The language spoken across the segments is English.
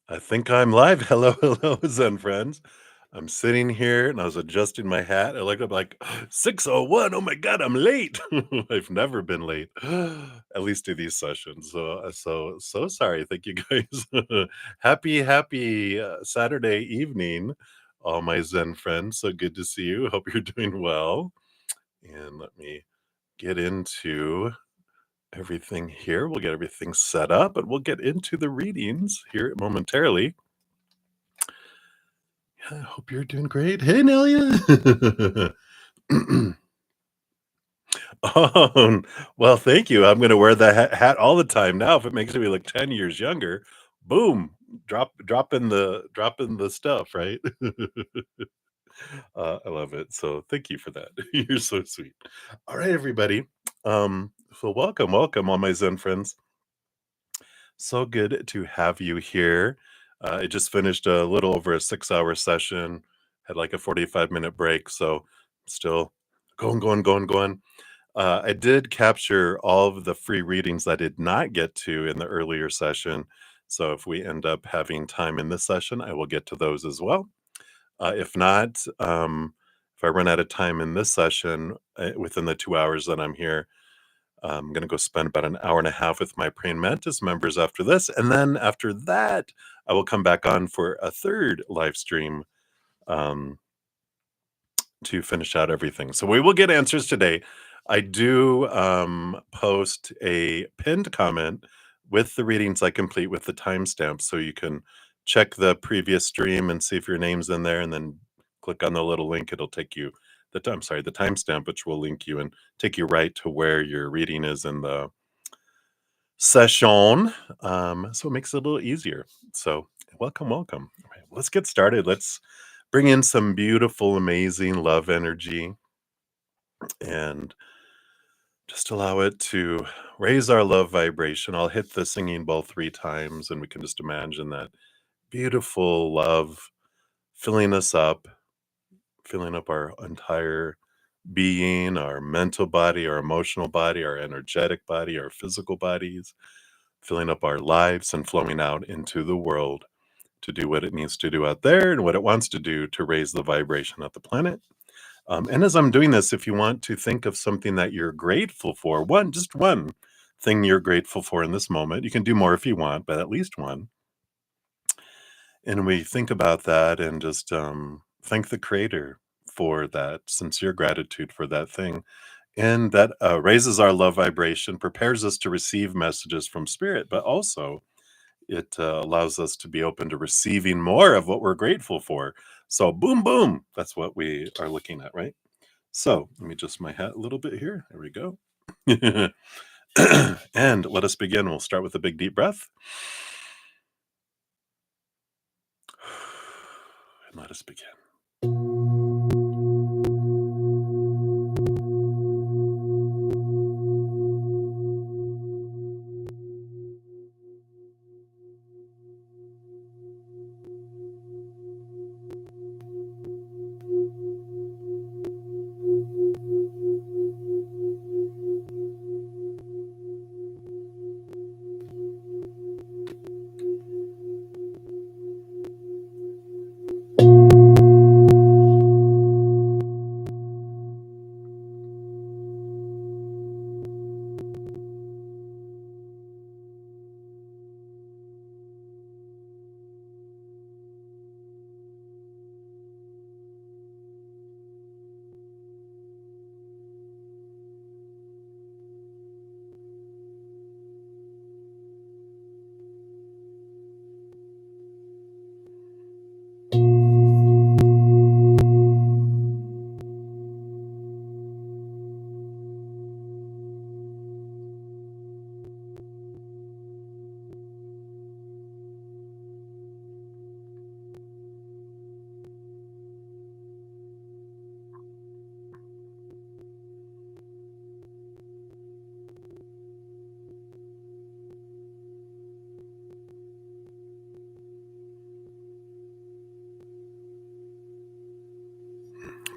I think I'm live. Hello, hello, Zen friends. I'm sitting here and I was adjusting my hat. I looked up like 6:01. Oh my God, I'm late. I've never been late, at least to these sessions. So sorry. Thank you guys. Happy Saturday evening, all my Zen friends. So good to see you. Hope you're doing well. And let me get into everything here. We'll get everything set up, but we'll get into the readings here momentarily. I hope you're doing great. Hey, Nelia. Oh, well, thank you. I'm gonna wear the hat all the time now if it makes me look 10 years younger. Boom, drop in the stuff, right? I love it. So thank you for that. You're so sweet. All right, everybody. So welcome, all my Zen friends. So good to have you here. I just finished a little over a 6-hour session, had like a 45-minute break, so still going. I did capture all of the free readings I did not get to in the earlier session. So if we end up having time in this session, I will get to those as well. If not, if I run out of time in this session within the 2 hours that I'm here, I'm going to go spend about an hour and a half with my Praying Mantis members after this. And then after that, I will come back on for a third live stream um, to finish out everything. So we will get answers today. I do post a pinned comment with the readings I complete with the timestamp. So you can check the previous stream and see if your name's in there and then click on the little link. It'll take you the timestamp, which will link you and take you right to where your reading is in the session. So it makes it a little easier. So welcome. All right, let's get started. Let's bring in some beautiful, amazing love energy and just allow it to raise our love vibration. I'll hit the singing bowl 3 times and we can just imagine that beautiful love filling us up, filling up our entire being, our mental body, our emotional body, our energetic body, our physical bodies, filling up our lives and flowing out into the world to do what it needs to do out there and what it wants to do to raise the vibration of the planet. And as I'm doing this, if you want to think of something that you're grateful for, just one thing you're grateful for in this moment, you can do more if you want, but at least one. And we think about that and just thank the creator for that sincere gratitude for that thing. And that raises our love vibration, prepares us to receive messages from spirit, but also it allows us to be open to receiving more of what we're grateful for. So, boom, boom. That's what we are looking at, right? So, let me adjust my hat a little bit here. There we go. And let us begin. We'll start with a big deep breath. And let us begin.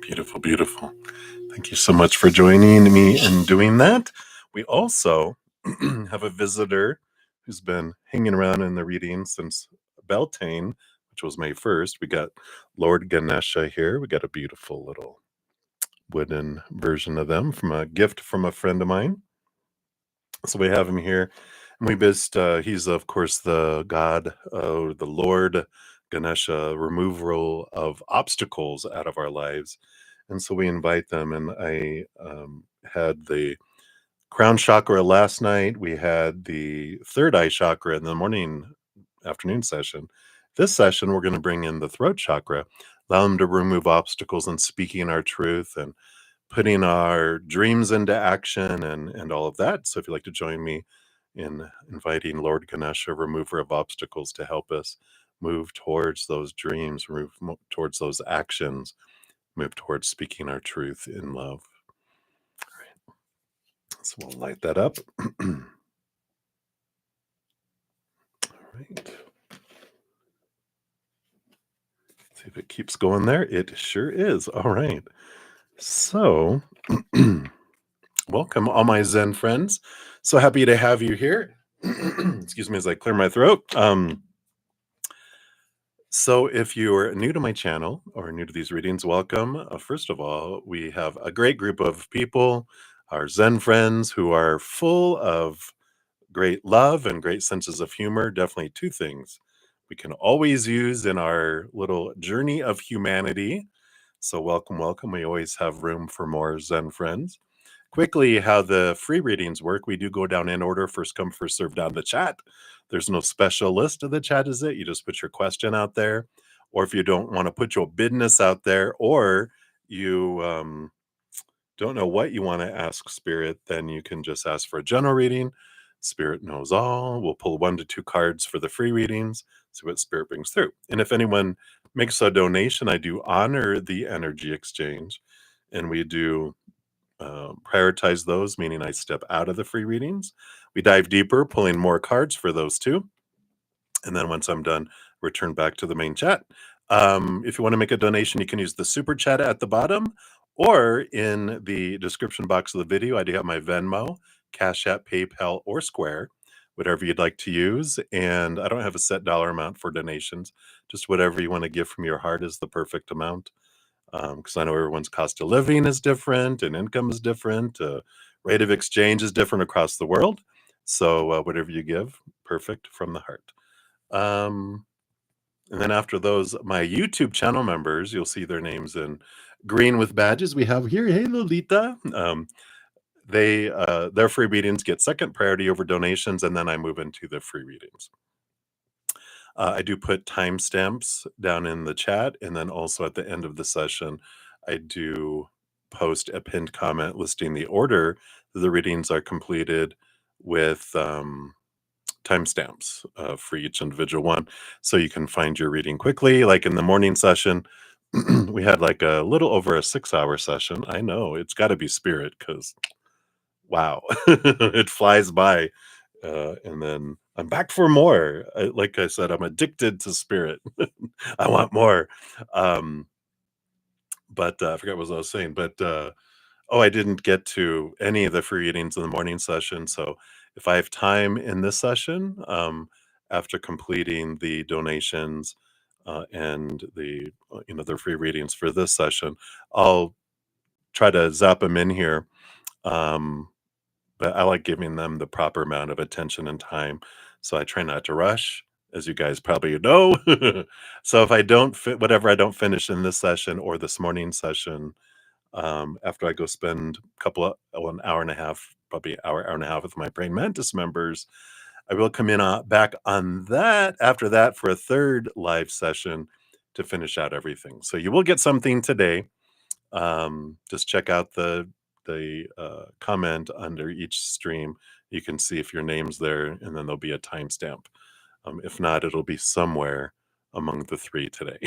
Beautiful, beautiful. Thank you so much for joining me and doing that. We also have a visitor who's been hanging around in the reading since Beltane, which was May 1st. We got Lord Ganesha here. We got a beautiful little wooden version of them from a gift from a friend of mine. So we have him here. And we just, he's, of course, the god, the Lord Ganesha, removal of obstacles out of our lives. And so we invite them. And I had the crown chakra last night. We had the third eye chakra in the afternoon session. This session, we're going to bring in the throat chakra, allow them to remove obstacles and speaking our truth and putting our dreams into action and all of that. So if you'd like to join me in inviting Lord Ganesha, remover of obstacles, to help us move towards those dreams, move towards those actions, move towards speaking our truth in love. All right. So we'll light that up. All right. See if it keeps going there. It sure is. All right. So welcome, all my Zen friends. So happy to have you here. Excuse me as I clear my throat. So if you're new to my channel or new to these readings, welcome. First of all, we have a great group of people, our Zen friends, who are full of great love and great senses of humor. Definitely two things we can always use in our little journey of humanity. So welcome, welcome. We always have room for more Zen friends. Quickly, how the free readings work: we do go down in order, first come, first serve down the chat. There's no special list of the chat, is it? You just put your question out there. Or if you don't want to put your business out there, or you don't know what you want to ask Spirit, then you can just ask for a general reading. Spirit knows all. We'll pull 1 to 2 cards for the free readings, see what Spirit brings through. And if anyone makes a donation, I do honor the energy exchange, and we do prioritize those, meaning I step out of the free readings. We dive deeper, pulling more cards for those too. And then once I'm done, return back to the main chat. If you want to make a donation, you can use the super chat at the bottom, or in the description box of the video, I do have my Venmo, CashApp, PayPal, or Square, whatever you'd like to use. And I don't have a set dollar amount for donations. Just whatever you want to give from your heart is the perfect amount. Because I know everyone's cost of living is different and income is different. Rate of exchange is different across the world. So whatever you give, perfect from the heart. And then after those, my YouTube channel members, you'll see their names in green with badges. We have here, hey Lolita. Their free readings get second priority over donations, and then I move into the free readings. I do put timestamps down in the chat, and then also at the end of the session, I do post a pinned comment listing the order that the readings are completed with timestamps for each individual one, so you can find your reading quickly. Like in the morning session, we had like a little over a 6-hour session. I know it's got to be Spirit, because wow, it flies by. And then I'm back for more. Like I said, I'm addicted to Spirit. I want more. But I forgot what I was saying. But I didn't get to any of the free readings in the morning session. So if I have time in this session, after completing the donations and the free readings for this session, I'll try to zap them in here. But I like giving them the proper amount of attention and time. So I try not to rush, as you guys probably know. So if I don't fit whatever I don't finish in this session or this morning session, after I go spend an hour and a half, probably hour and a half with my Praying Mantis members, I will come in back on that after that for a third live session to finish out everything. So you will get something today. Just check out the comment under each stream. You can see if your name's there, and then there'll be a timestamp. If not, it'll be somewhere among the 3 today.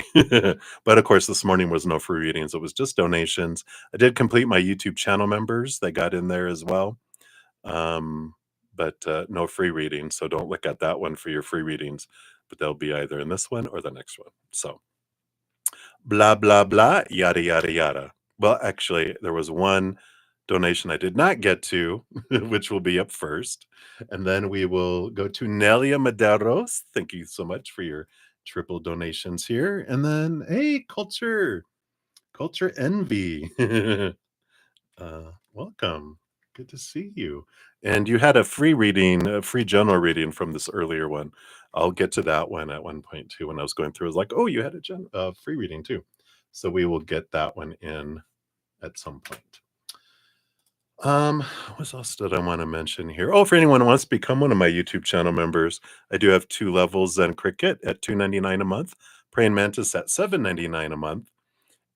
But of course, this morning was no free readings. It was just donations. I did complete my YouTube channel members. They got in there as well. But no free readings. So don't look at that one for your free readings. But they'll be either in this one or the next one. So blah, blah, blah, yada, yada, yada. Well, actually, there was one donation I did not get to, which will be up first. And then we will go to Nelia Maderos. Thank you so much for your triple donations here. And then, hey, Culture Envy. Welcome. Good to see you. And you had a free reading, a free general reading from this earlier one. I'll get to that one at one point too. When I was going through, I was like, oh, you had a free reading too. So we will get that one in at some point. What else did I want to mention here? Oh, for anyone who wants to become one of my YouTube channel members, I do have 2 levels: Zen Cricket at $2.99 a month, Praying Mantis at $7.99 a month.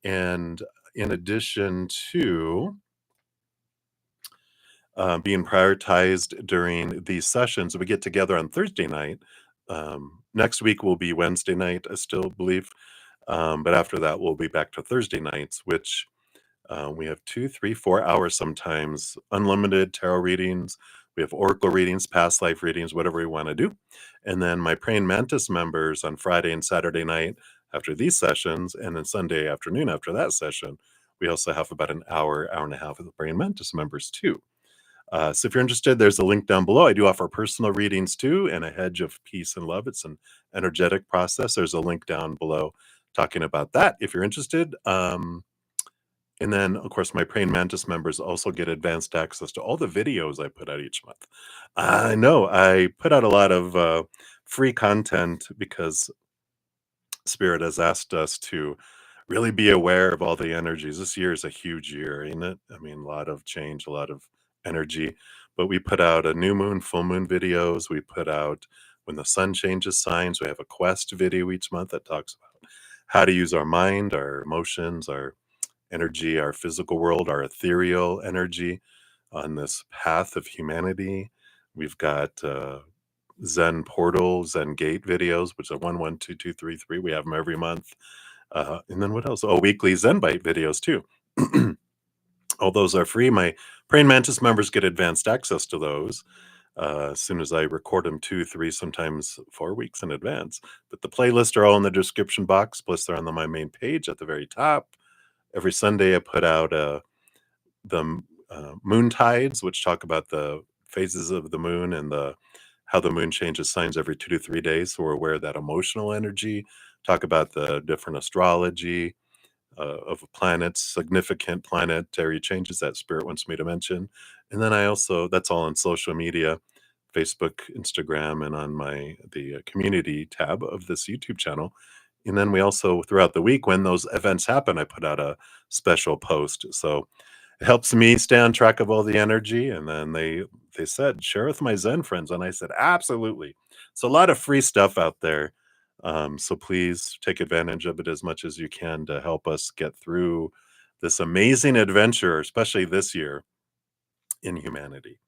And in addition to being prioritized during these sessions, we get together on Thursday night. Next week will be Wednesday night, I still believe. But after that, we'll be back to Thursday nights, which we have 2, 3, 4 hours sometimes, unlimited tarot readings. We have oracle readings, past life readings, whatever we want to do. And then my Praying Mantis members on Friday and Saturday night after these sessions, and then Sunday afternoon after that session, we also have about an hour, hour and a half of the Praying Mantis members too. So if you're interested, there's a link down below. I do offer personal readings too, and a hedge of peace and love. It's an energetic process. There's a link down below talking about that if you're interested. And then, of course, my Praying Mantis members also get advanced access to all the videos I put out each month. I know I put out a lot of free content because Spirit has asked us to really be aware of all the energies. This year is a huge year, ain't it? I mean, a lot of change, a lot of energy. But we put out a new moon, full moon videos. We put out when the sun changes signs. We have a quest video each month that talks about how to use our mind, our emotions, our energy, our physical world, our ethereal energy on this path of humanity. We've got Zen portal, Zen gate videos, which are 1, 1, 2, 2, 3, 3. We have them every month. And then what else? Oh, weekly Zen Byte videos too. All those are free. My Praying Mantis members get advanced access to those as soon as I record them 2, 3, sometimes 4 weeks in advance. But the playlists are all in the description box, plus they're on my main page at the very top. Every Sunday I put out the moon tides, which talk about the phases of the moon and how the moon changes signs every 2 to 3 days. So we're aware of that emotional energy. Talk about the different astrology of planets, significant planetary changes that Spirit wants me to mention. And then I also, that's all on social media, Facebook, Instagram, and on the community tab of this YouTube channel. And then we also, throughout the week, when those events happen, I put out a special post. So it helps me stay on track of all the energy. And then they said, share with my Zen friends. And I said, absolutely. So a lot of free stuff out there. So please take advantage of it as much as you can to help us get through this amazing adventure, especially this year in humanity.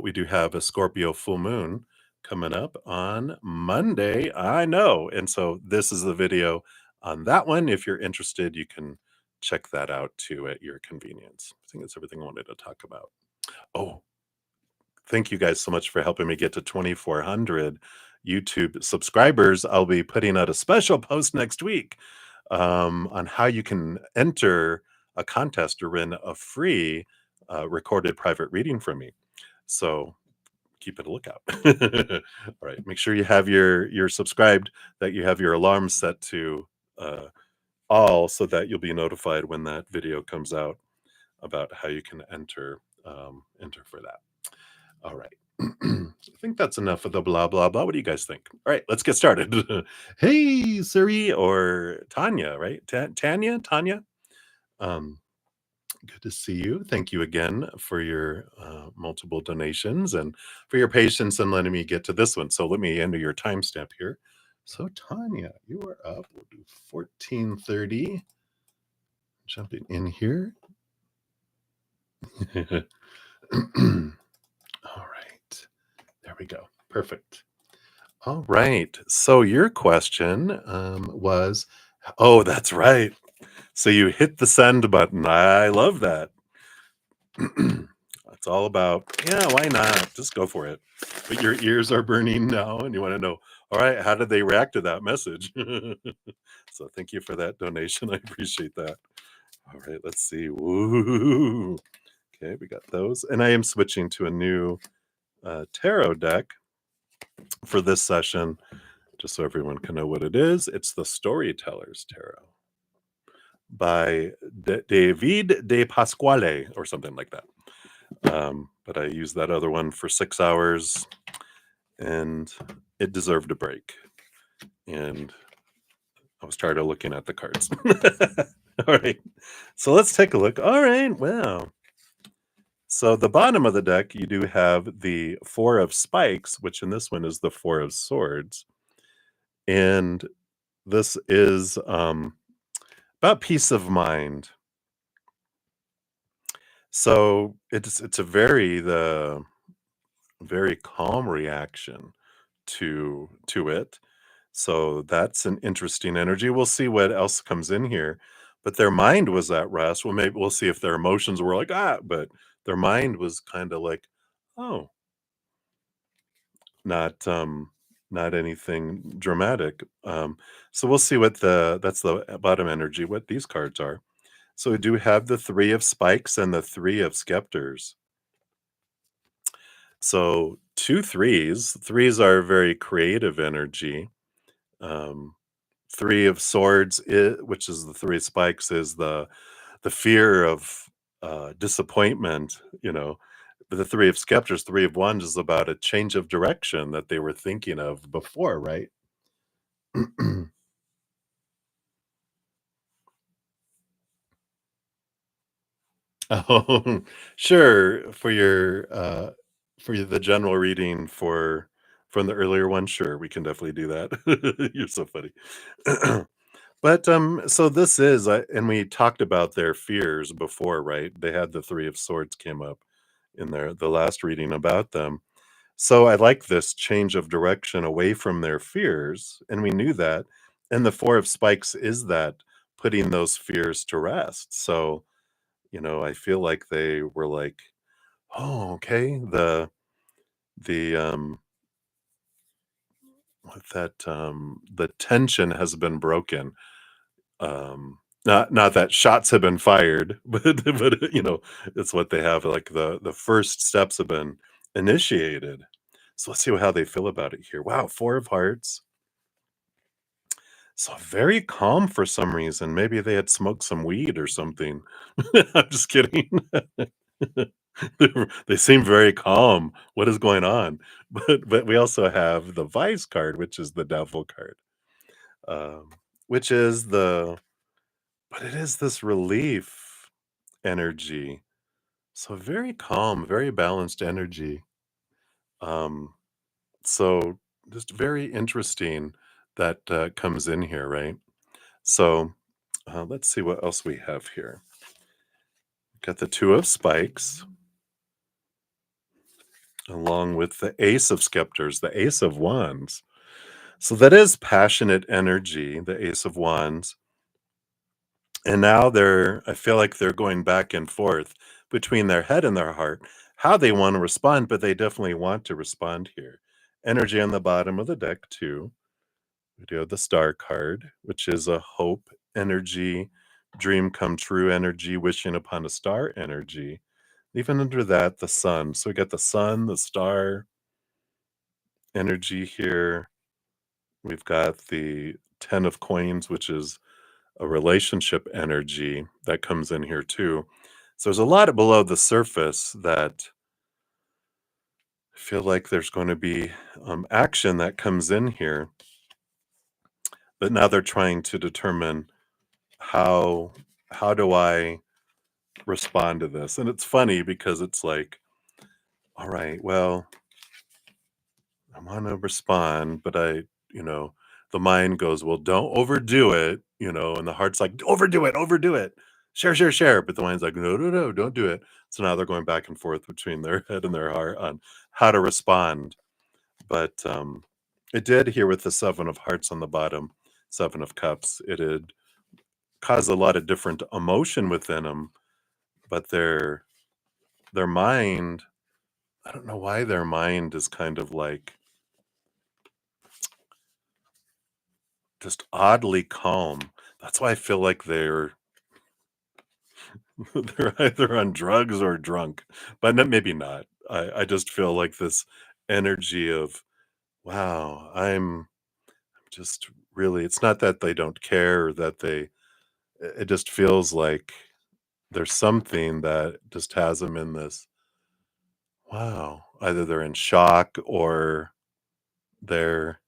We do have a Scorpio full moon coming up on Monday. I know. And so this is the video on that one. If you're interested, you can check that out too at your convenience. I think that's everything I wanted to talk about. Oh, thank you guys so much for helping me get to 2,400 YouTube subscribers. I'll be putting out a special post next week on how you can enter a contest to win a free recorded private reading from me. So keep it a lookout. All right, make sure you have you're subscribed, that you have your alarm set to all, so that you'll be notified when that video comes out about how you can enter for that. All right. I think that's enough of the blah blah blah. What do you guys think? All right, let's get started. Hey, Siri or Tanya, right? Tanya. Um, Good to see you. Thank you again for your multiple donations and for your patience in letting me get to this one. So let me enter your timestamp here. So Tanya, you are up. We'll do 14:30. Jumping in here. All right. There we go. Perfect. All right. So your question was, oh, that's right. So you hit the send button. I love that. It's all about, yeah, why not? Just go for it. But your ears are burning now and you want to know, all right, how did they react to that message? So thank you for that donation. I appreciate that. All right, let's see. Woo. Okay, we got those. And I am switching to a new tarot deck for this session. just so everyone can know what it is. It's the Storyteller's Tarot by David de Pasquale or something like that. But I used that other one for 6 hours and it deserved a break. And I was tired of looking at the cards. All right. So let's take a look. All right. Wow. So the bottom of the deck, you do have the Four of Spikes, which in this one is the Four of Swords. And this is about peace of mind. So it's a very calm reaction to it. So that's an interesting energy. We'll see what else comes in here. But their mind was at rest. Well, maybe we'll see if their emotions were like, but their mind was kind of like, oh, not not anything dramatic. So we'll see what that's the bottom energy, what these cards are. So we do have the Three of Spikes and the Three of Scepters. So two threes. Threes are very creative energy. Um, Three of Swords, which is the Three of Spikes, is the fear of disappointment. But the Three of Scepters, Three of Wands, is about a change of direction that they were thinking of before, right? Oh, sure. For the general reading from the earlier one, sure, we can definitely do that. You're so funny. But so this is, and we talked about their fears before, right? They had the Three of Swords came up in the last reading about them. So I like this change of direction away from their fears, and we knew that. And the Four of Spikes is that putting those fears to rest. So I feel like they were like, "Oh, okay, the, what that, the tension has been broken." Not that shots have been fired, but it's what they have, like, the first steps have been initiated. So let's see how they feel about it here. Wow, Four of Hearts. So very calm for some reason. Maybe they had smoked some weed or something. I'm just kidding. They seem very calm. What is going on? But we also have the Vice card, which is the Devil card, um, which is but it is this relief energy. So very calm, very balanced energy. Um, so just very interesting that comes in here, right? So let's see what else we have here. Got the Two of Spikes, along with the Ace of Scepters, the Ace of Wands. So that is passionate energy, the Ace of Wands. And now I feel like they're going back and forth between their head and their heart, how they want to respond, but they definitely want to respond here. Energy on the bottom of the deck, too. We do have the Star card, which is a hope energy, dream come true energy, wishing upon a star energy. Even under that, the sun. So we got the sun, the star energy here. We've got the 10 of coins, which is a relationship energy that comes in here too. So there's a lot below the surface that I feel like there's going to be action that comes in here. But now they're trying to determine how how do I respond to this? And it's funny because it's like, all right, well, I want to respond, but the mind goes, well, don't overdo it, and the heart's like, overdo it, share, share, share. But the mind's like, no, no, no, don't do it. So now they're going back and forth between their head and their heart on how to respond. But it did here with the Seven of Hearts on the bottom, Seven of Cups. It had caused a lot of different emotion within them, but their mind, I don't know why their mind is kind of like just oddly calm. That's why I feel like they're either on drugs or drunk, but maybe not. I just feel like this energy of, wow, just really, it's not that they don't care or that it just feels like there's something that just has them in this, wow, either they're in shock or they're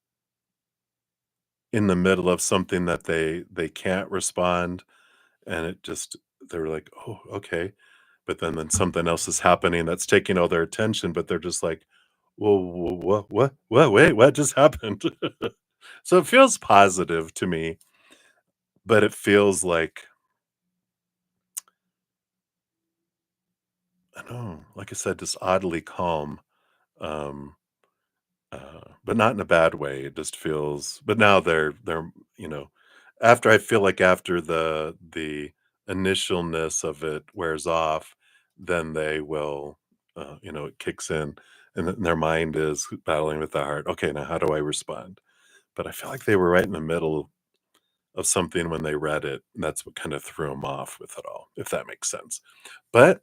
in the middle of something that they can't respond, and it just, they're like, "Oh, okay." But then something else is happening that's taking all their attention, but they're just like, "Whoa, what, wait, what just happened?" So it feels positive to me, but it feels like, I don't know, like I said, just oddly calm. Um, but not in a bad way. It just feels, but now they're, you know, after, I feel like after the initialness of it wears off, then they will, it kicks in, and then their mind is battling with the heart. Okay, now how do I respond? But I feel like they were right in the middle of something when they read it, and that's what kind of threw them off with it all, if that makes sense. But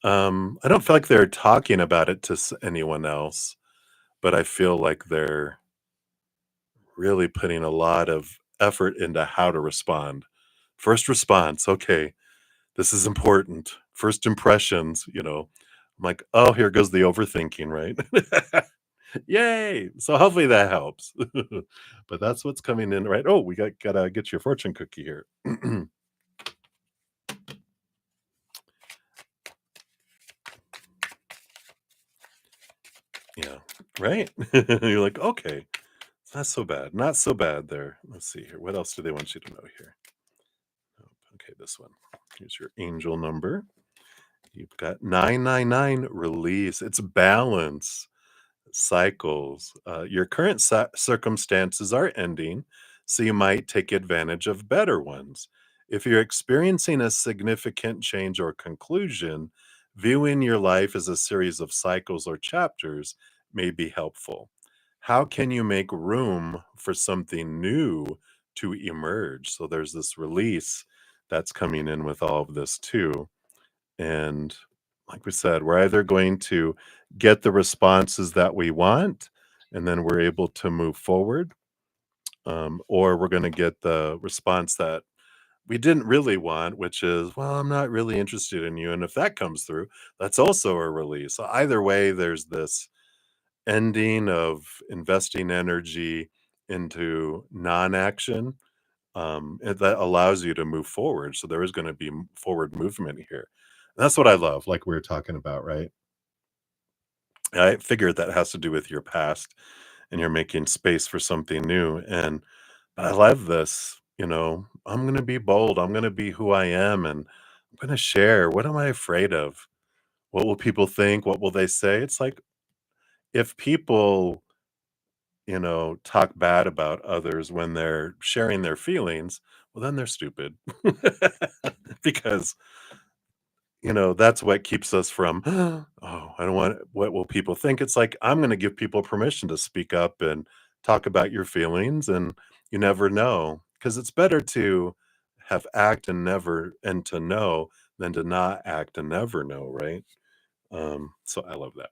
I don't feel like they're talking about it to anyone else, but I feel like they're really putting a lot of effort into how to respond. First response, okay, this is important. First impressions, I'm like, oh, here goes the overthinking, right? Yay! So hopefully that helps. But that's what's coming in, right? Oh, we gotta get your fortune cookie here. Yeah, right? You're like, okay, it's not so bad. Not so bad there. Let's see here. What else do they want you to know here? Oh, okay, this one. Here's your angel number. You've got 999, release. It's balance, cycles. Your current circumstances are ending, so you might take advantage of better ones. If you're experiencing a significant change or conclusion, viewing your life as a series of cycles or chapters may be helpful. How can you make room for something new to emerge? So there's this release that's coming in with all of this too. And like we said, we're either going to get the responses that we want, and then we're able to move forward, or we're going to get the response that we didn't really want, which is, well, I'm not really interested in you. And if that comes through, that's also a release. So either way, there's this ending of investing energy into non action, and that allows you to move forward. So there is going to be forward movement here. And that's what I love, like we were talking about, right? I figured that has to do with your past and you're making space for something new. And I love this, I'm going to be bold. I'm going to be who I am, and I'm going to share. What am I afraid of? What will people think? What will they say? It's like, if people, talk bad about others when they're sharing their feelings, well, then they're stupid. Because, that's what keeps us from, oh, I don't want, what will people think? It's like, I'm going to give people permission to speak up and talk about your feelings. And you never know, because it's better to have act and never, and to know, than to not act and never know. Right. So I love that.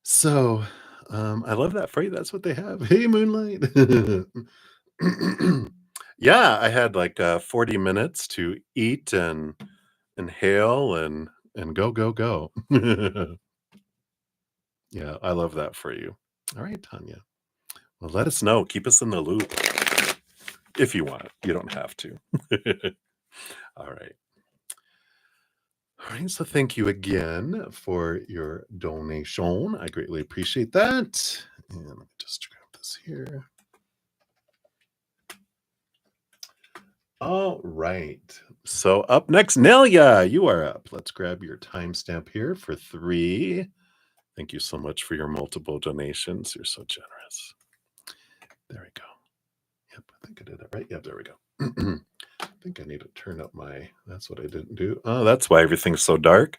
So, I love that phrase. That's what they have. Hey, moonlight. Yeah, I had like 40 minutes to eat and inhale and go, go, go. Yeah, I love that for you. All right, Tanya. Well, let us know. Keep us in the loop if you want. You don't have to. All right. All right. So thank you again for your donation. I greatly appreciate that. And let me just grab this here. All right. So up next, Nelia, you are up. Let's grab your timestamp here for 3. Thank you so much for your multiple donations. You're so generous. There we go. Yep, I think I did it right. Yep, there we go. I think I need to turn up that's what I didn't do. Oh, that's why everything's so dark.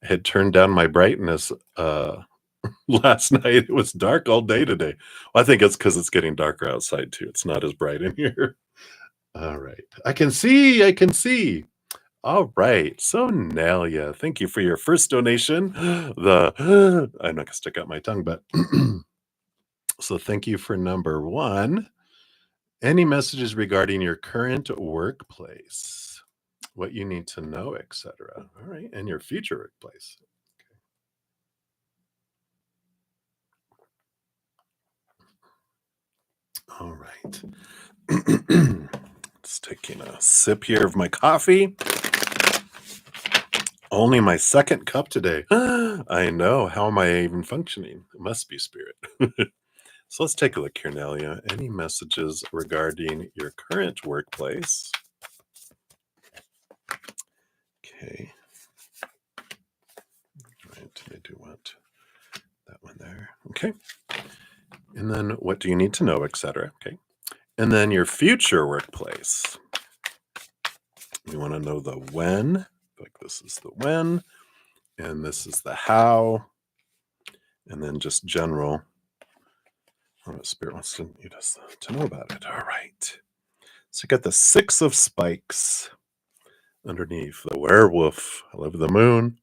I had turned down my brightness last night. It was dark all day today. Well, I think it's because it's getting darker outside too. It's not as bright in here. All right. I can see. I can see. All right. So Nelia, thank you for your first donation. I'm not gonna stick out my tongue, but So thank you for number one. Any messages regarding your current workplace, what you need to know, etc. All right, and your future workplace. All right. Just taking a sip here of my coffee. Only my second cup today. I know. How am I even functioning? It must be spirit. So let's take a look here, Nelia. Any messages regarding your current workplace? Okay. Right. I do want that one there. Okay. And then what do you need to know, etc. Okay. And then your future workplace. We want to know the when. Like this is the when, and this is the how, and then just general. Spirit wants to need us to know about it. All right. So you got the Six of Spikes underneath. The werewolf. I love the moon.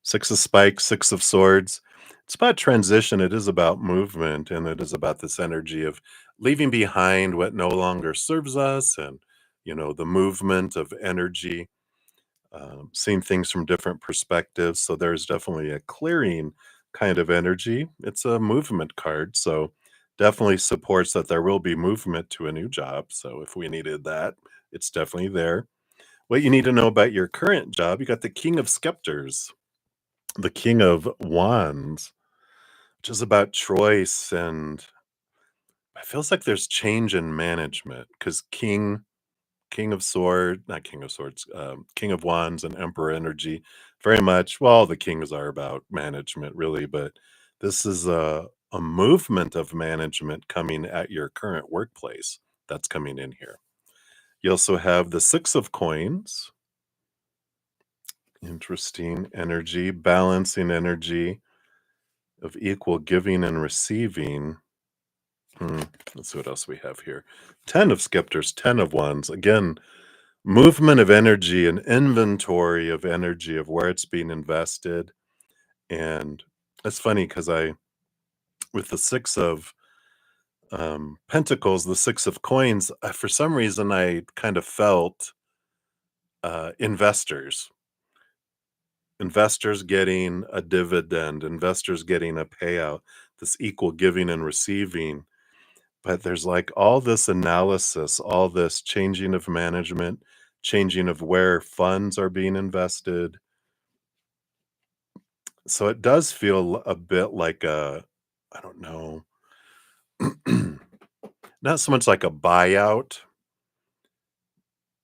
Six of Spikes, Six of Swords. It's about transition. It is about movement, and it is about this energy of leaving behind what no longer serves us, and the movement of energy, seeing things from different perspectives. So there's definitely a clearing kind of energy. It's a movement card, so definitely supports that there will be movement to a new job. So if we needed that, it's definitely there. What you need to know about your current job, you got the King of Scepters, the King of Wands, which is about choice, and it feels like there's change in management because King of Sword, not King of Swords, King of Wands and Emperor energy, very much. Well, the kings are about management, really, but this is a movement of management coming at your current workplace that's coming in here. You also have the Six of Coins, interesting energy, balancing energy of equal giving and receiving. Let's see what else we have here. 10 of Scepters, 10 of Wands. Again, movement of energy, an inventory of energy of where it's being invested. And it's funny because with the Six of Pentacles, the Six of Coins, for some reason, I kind of felt investors getting a dividend, investors getting a payout, this equal giving and receiving. But there's like all this analysis, all this changing of management, changing of where funds are being invested. So it does feel a bit like I don't know, not so much like a buyout,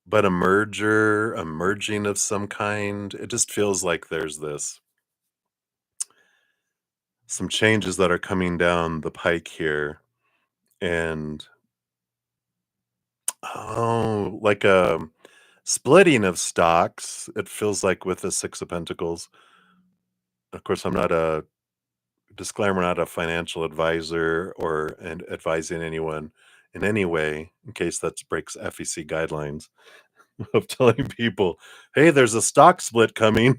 but a merger, a merging of some kind. It just feels like there's some changes that are coming down the pike here. And like a splitting of stocks. It feels like with the Six of Pentacles. Of course, I'm not a disclaimer, not a financial advisor or and advising anyone in any way in case that breaks FEC guidelines of telling people, hey, there's a stock split coming.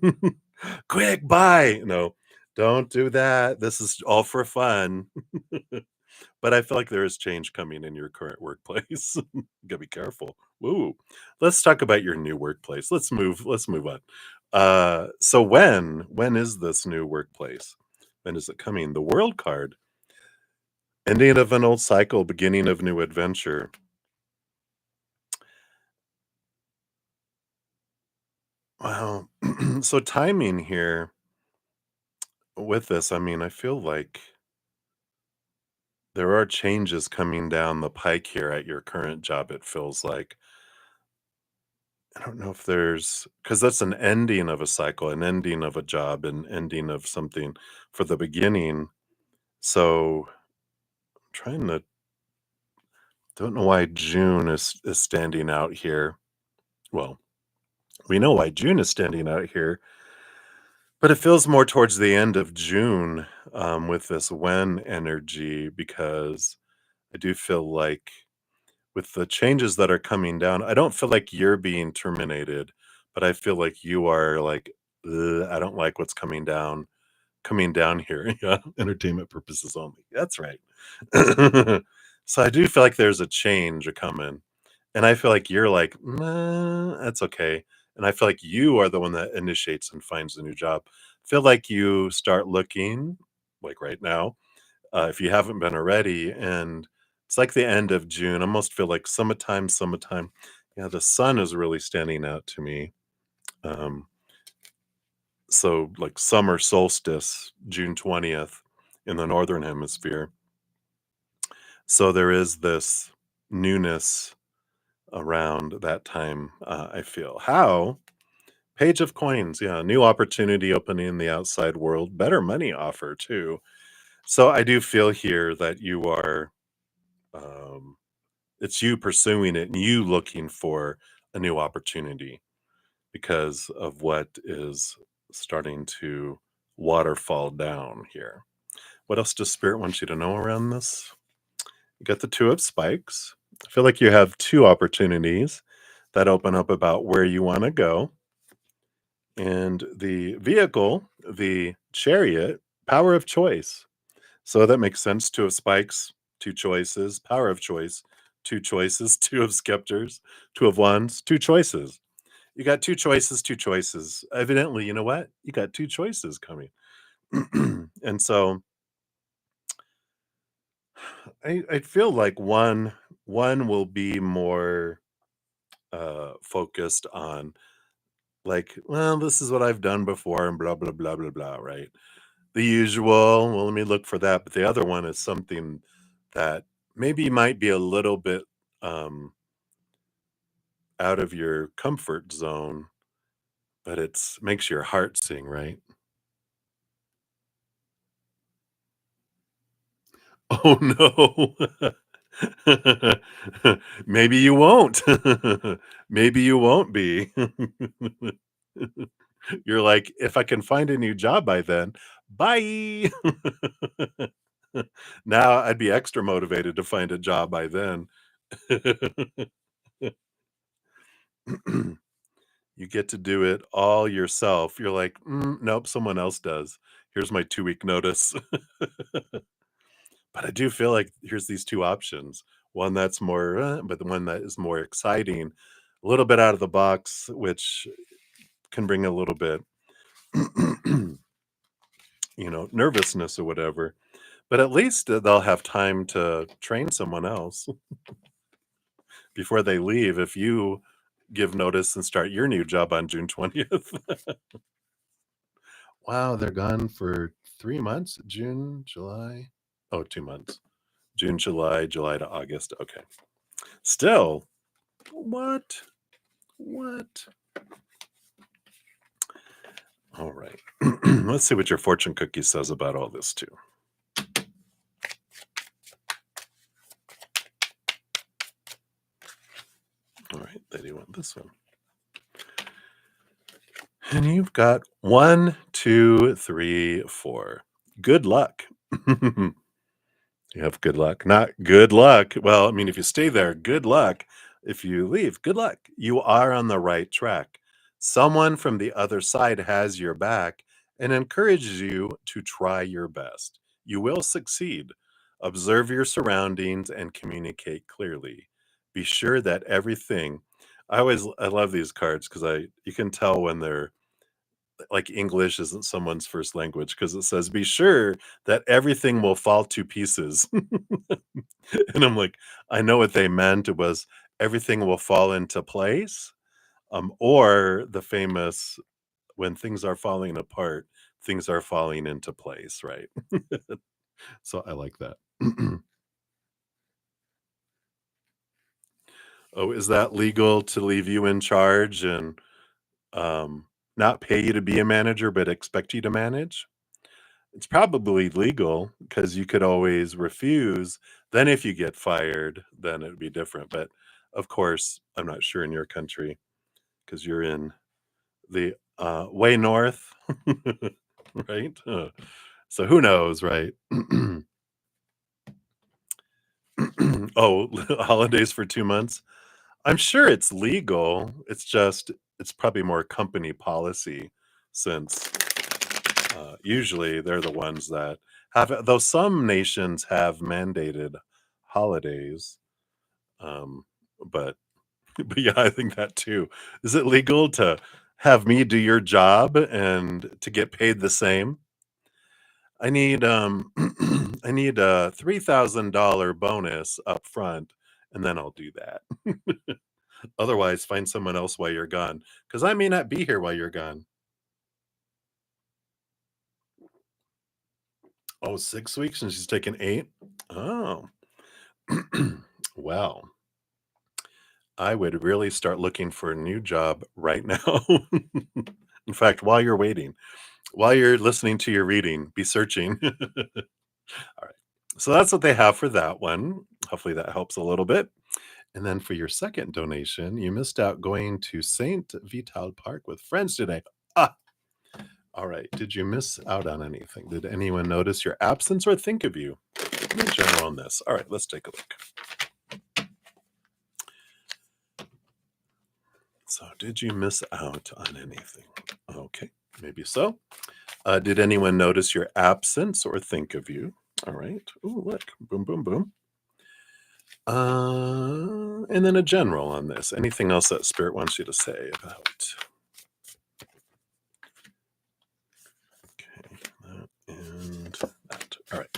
Quick, buy. No, don't do that. This is all for fun. But I feel like there is change coming in your current workplace. You gotta be careful. Woo. Let's talk about your new workplace. Let's move on. So when is this new workplace? When is it coming? The world card. Ending of an old cycle, beginning of new adventure. Wow. So timing here with this, I mean, I feel like there are changes coming down the pike here at your current job, it feels like. I don't know if there's because that's an ending of a cycle, an ending of a job, an ending of something for the beginning. So I'm trying to don't know why June is standing out here. Well, we know why June is standing out here, but it feels more towards the end of June with this when energy because I do feel like with the changes that are coming down, I don't feel like you're being terminated, but I feel like you are like, "Ugh, I don't like what's coming down coming down here. Yeah, entertainment purposes only. That's right. So I do feel like there's a change a coming, and I feel like you're like, "Nah, that's okay." And I feel like you are the one that initiates and finds a new job. Feel like you start looking, like right now, if you haven't been already, and it's like the end of June. I almost feel like summertime, summertime. Yeah, the sun is really standing out to me. Um, so like summer solstice, June 20th in the northern hemisphere. So there is this newness around that time, I feel. How? Page of coins, yeah, new opportunity opening in the outside world, better money offer too. So I do feel here that you are, um, it's you pursuing it and you looking for a new opportunity because of what is starting to waterfall down here. What else does Spirit want you to know around this? You got the Two of Spikes. I feel like you have two opportunities that open up about where you want to go. And the vehicle, the Chariot, power of choice. So that makes sense. Two of Spikes, two choices. Power of choice, two choices. Two of Scepters, two of Wands, two choices. You got two choices, two choices. Evidently, you know what? You got two choices coming. And so I feel like one will be more focused on like, well, this is what I've done before and blah blah blah blah blah, right? The usual. Well, let me look for that. But the other one is something that maybe might be a little bit um out of your comfort zone, but it's makes your heart sing, right? Oh no. Maybe you won't. Maybe you won't be. You're like, if I can find a new job by then, bye. Now I'd be extra motivated to find a job by then. You get to do it all yourself. You're like, nope, someone else does. Here's my 2 week notice. But I do feel like here's these two options. One that's more, but the one that is more exciting, a little bit out of the box, which can bring a little bit, nervousness or whatever. But at least they'll have time to train someone else before they leave if you give notice and start your new job on June 20th. Wow, they're gone for 3 months? June, July? Oh, 2 months. June, July, July to August. Okay. Still, what? What? All right. Let's see what your fortune cookie says about all this, too. All right. They do want this one. And you've got 1, 2, 3, 4. Good luck. You have good luck. Not good luck. Well, I mean, if you stay there, good luck. If you leave, good luck. You are on the right track. Someone from the other side has your back and encourages you to try your best. You will succeed. Observe your surroundings and communicate clearly. Be sure that everything I love these cards because I you can tell when they're like English isn't someone's first language because it says, "Be sure that everything will fall to pieces." And I'm like, I know what they meant. It was everything will fall into place, or the famous when things are falling apart, things are falling into place, right? So I like that. Oh, is that legal to leave you in charge and um, not pay you to be a manager, but expect you to manage? It's probably legal because you could always refuse. Then if you get fired, then it'd be different. But of course, I'm not sure in your country because you're in the way north, right? So who knows, right? Oh, holidays for 2 months. I'm sure it's legal. It's just it's probably more company policy since Usually they're the ones that have, though some nations have mandated holidays. Um, but but yeah, I think that too. Is it legal to have me do your job and to get paid the same? I need I need a $3,000 bonus up front, and then I'll do that. Otherwise, find someone else while you're gone, because I may not be here while you're gone. Oh, 6 weeks and she's taking 8? Oh. Well, I would really start looking for a new job right now. In fact, while you're waiting, while you're listening to your reading, be searching. All right. So that's what they have for that one. Hopefully that helps a little bit. And then for your second donation, you missed out going to St. Vital Park with friends today. Ah, all right. Did you miss out on anything? Did anyone notice your absence or think of you? In general on this. All right, let's take a look. So, did you miss out on anything? Okay, maybe so. Did anyone notice your absence or think of you? All right. Oh, look. Boom, boom, boom. And then a general on this. Anything else that Spirit wants you to say about? Okay, that and that. All right.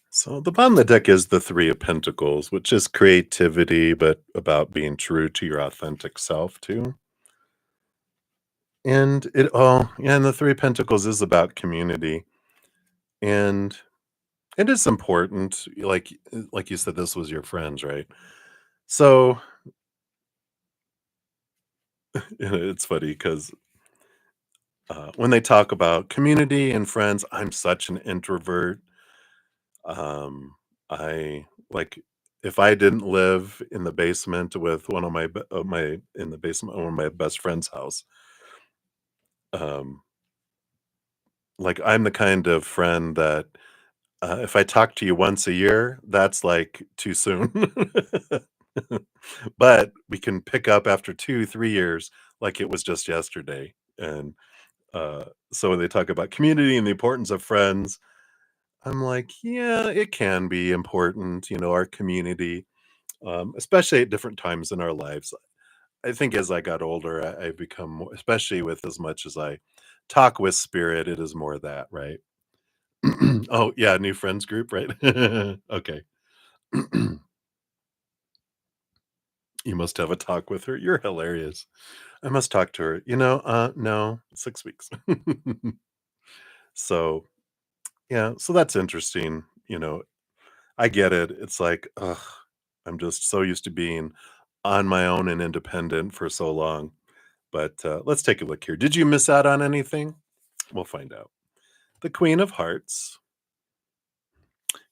So the bottom of the deck is the Three of Pentacles, which is creativity, but about being true to your authentic self too. And it all, yeah, and the Three of Pentacles is about community. And it is important, like you said, this was your friends, right? So it's funny because when they talk about community and friends, I'm such an introvert. I like if I didn't live in the basement with one of my in the basement of one of my best friend's house, um, like I'm the kind of friend that if I talk to you once a year, that's like too soon. But we can pick up after 2, 3 years, like it was just yesterday. And so when they talk about community and the importance of friends, I'm like, yeah, it can be important, our community, especially at different times in our lives. I think as I got older, I've become more, especially with as much as I talk with spirit, it is more that, right? Oh, yeah, new friends group, right? Okay. You must have a talk with her. You're hilarious. I must talk to her. No, 6 weeks. So, yeah, so that's interesting. I get it. It's like, ugh, I'm just so used to being on my own and independent for so long. But let's take a look here. Did you miss out on anything? We'll find out. The Queen of Hearts,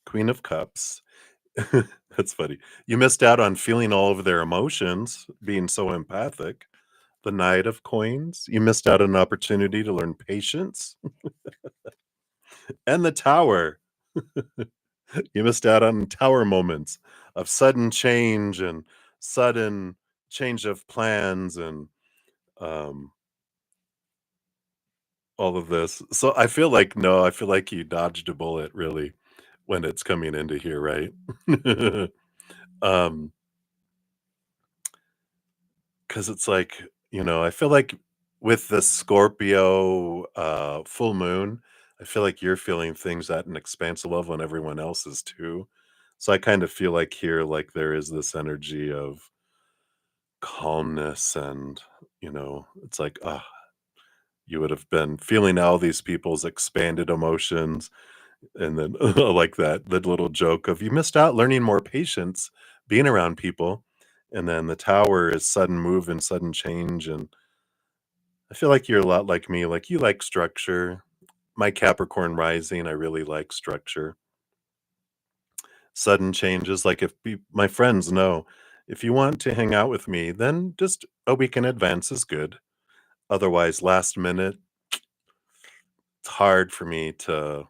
Queen of Cups. That's funny. You missed out on feeling all of their emotions, being so empathic. The Knight of Coins. You missed out on an opportunity to learn patience. And the Tower. You missed out on tower moments of sudden change and sudden change of plans and um, all of this. So I feel like no, I feel like you dodged a bullet really when it's coming into here, right? um, because it's like, I feel like with the Scorpio full moon, I feel like you're feeling things at an expansive level and everyone else is too. So I kind of feel like here, like there is this energy of calmness and, it's like, you would have been feeling all these people's expanded emotions. And then like that, the little joke of you missed out learning more patience being around people. And then the tower is sudden move and sudden change. And I feel like you're a lot like me. Like you like structure. My Capricorn rising, I really like structure. Sudden changes. Like my friends know, if you want to hang out with me, then just a week in advance is good. Otherwise, last minute, it's hard for me to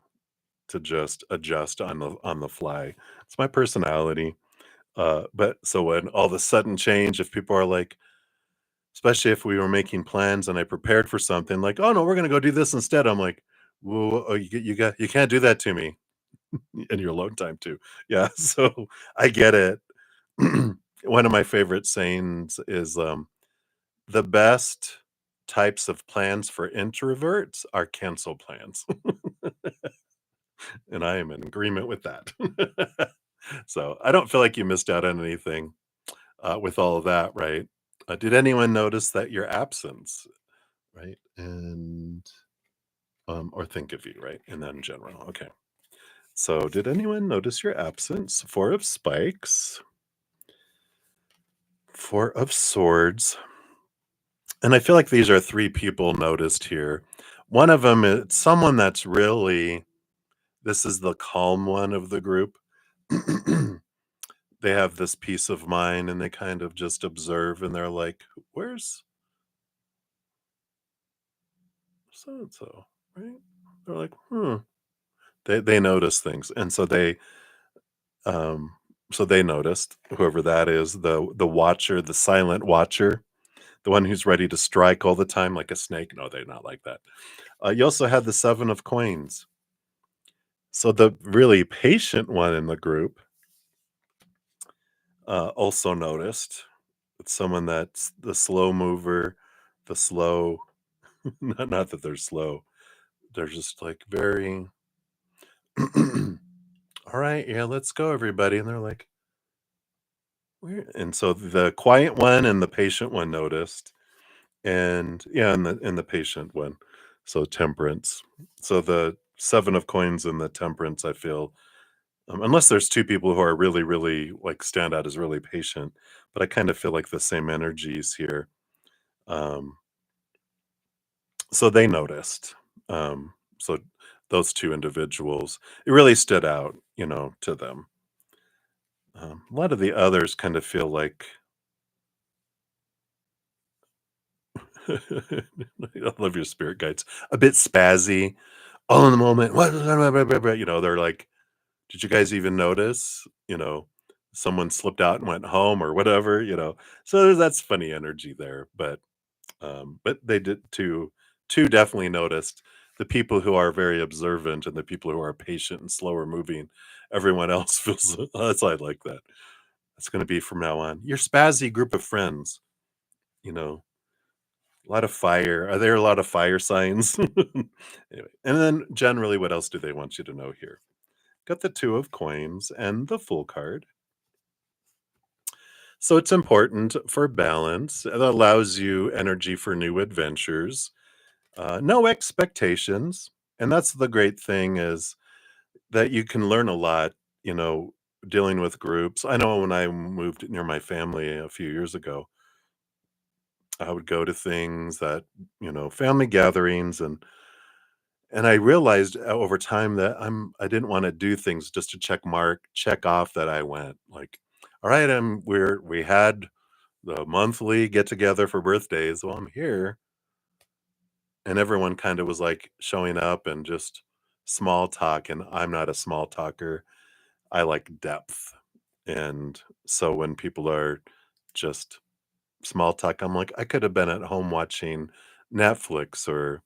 just adjust on the fly. It's my personality. But so when all of a sudden change, if people are like, especially if we were making plans and I prepared for something like, "Oh, no, we're gonna go do this instead." I'm like, "Whoa, oh, you can't do that to me in your alone time too." Yeah, so I get it. One of my favorite sayings is, "The best types of plans for introverts are cancel plans." And I am in agreement with that. So, I don't feel like you missed out on anything, with all of that, right? Did anyone notice that your absence, right? Or think of you, right? And then general. Okay. So, did anyone notice your absence? Four of spikes, four of swords. And I feel like these are three people noticed here. One of them is someone that's really, this is the calm one of the group. They have this peace of mind and they kind of just observe and they're like, where's so and so? Right? They're like, hmm. They notice things. And um so they noticed, whoever that is, the watcher, the silent watcher, the one who's ready to strike all the time like a snake. No, they're not like that. You also had the seven of coins. So the really patient one in the group also noticed. It's someone that's the slow mover, the slow, not that they're slow. They're just like very, all right, yeah, let's go, everybody. And they're like, where? And so the quiet one and the patient one noticed. And yeah, and the patient one. So temperance. So the seven of coins and the temperance, I feel, unless there's two people who are really, really like stand out as really patient, but I kind of feel like the same energies here. Um, so they noticed. So those two individuals, it really stood out, to them. A lot of the others kind of feel like, I love your spirit guides, a bit spazzy, all in the moment. What? They're like, did you guys even notice? Someone slipped out and went home or whatever. So that's funny energy there. But they did two definitely noticed the people who are very observant and the people who are patient and slower moving. Everyone else feels that's why I like that. That's gonna be from now on. Your spazzy group of friends, you know, a lot of fire. Are there a lot of fire signs? Anyway, and then generally, what else do they want you to know here? Got the two of coins and the full card. So it's important for balance. It allows you energy for new adventures. No expectations. And that's the great thing is that you can learn a lot, you know, dealing with groups. I know when I moved near my family a few years ago, I would go to things that, family gatherings and I realized over time that I didn't want to do things just to check off that I went. Like, all right, we had the monthly get together for birthdays. Well, I'm here. And everyone kind of was like showing up and just small talk. And I'm not a small talker. I like depth. And so when people are just small talk, I'm like, I could have been at home watching Netflix or,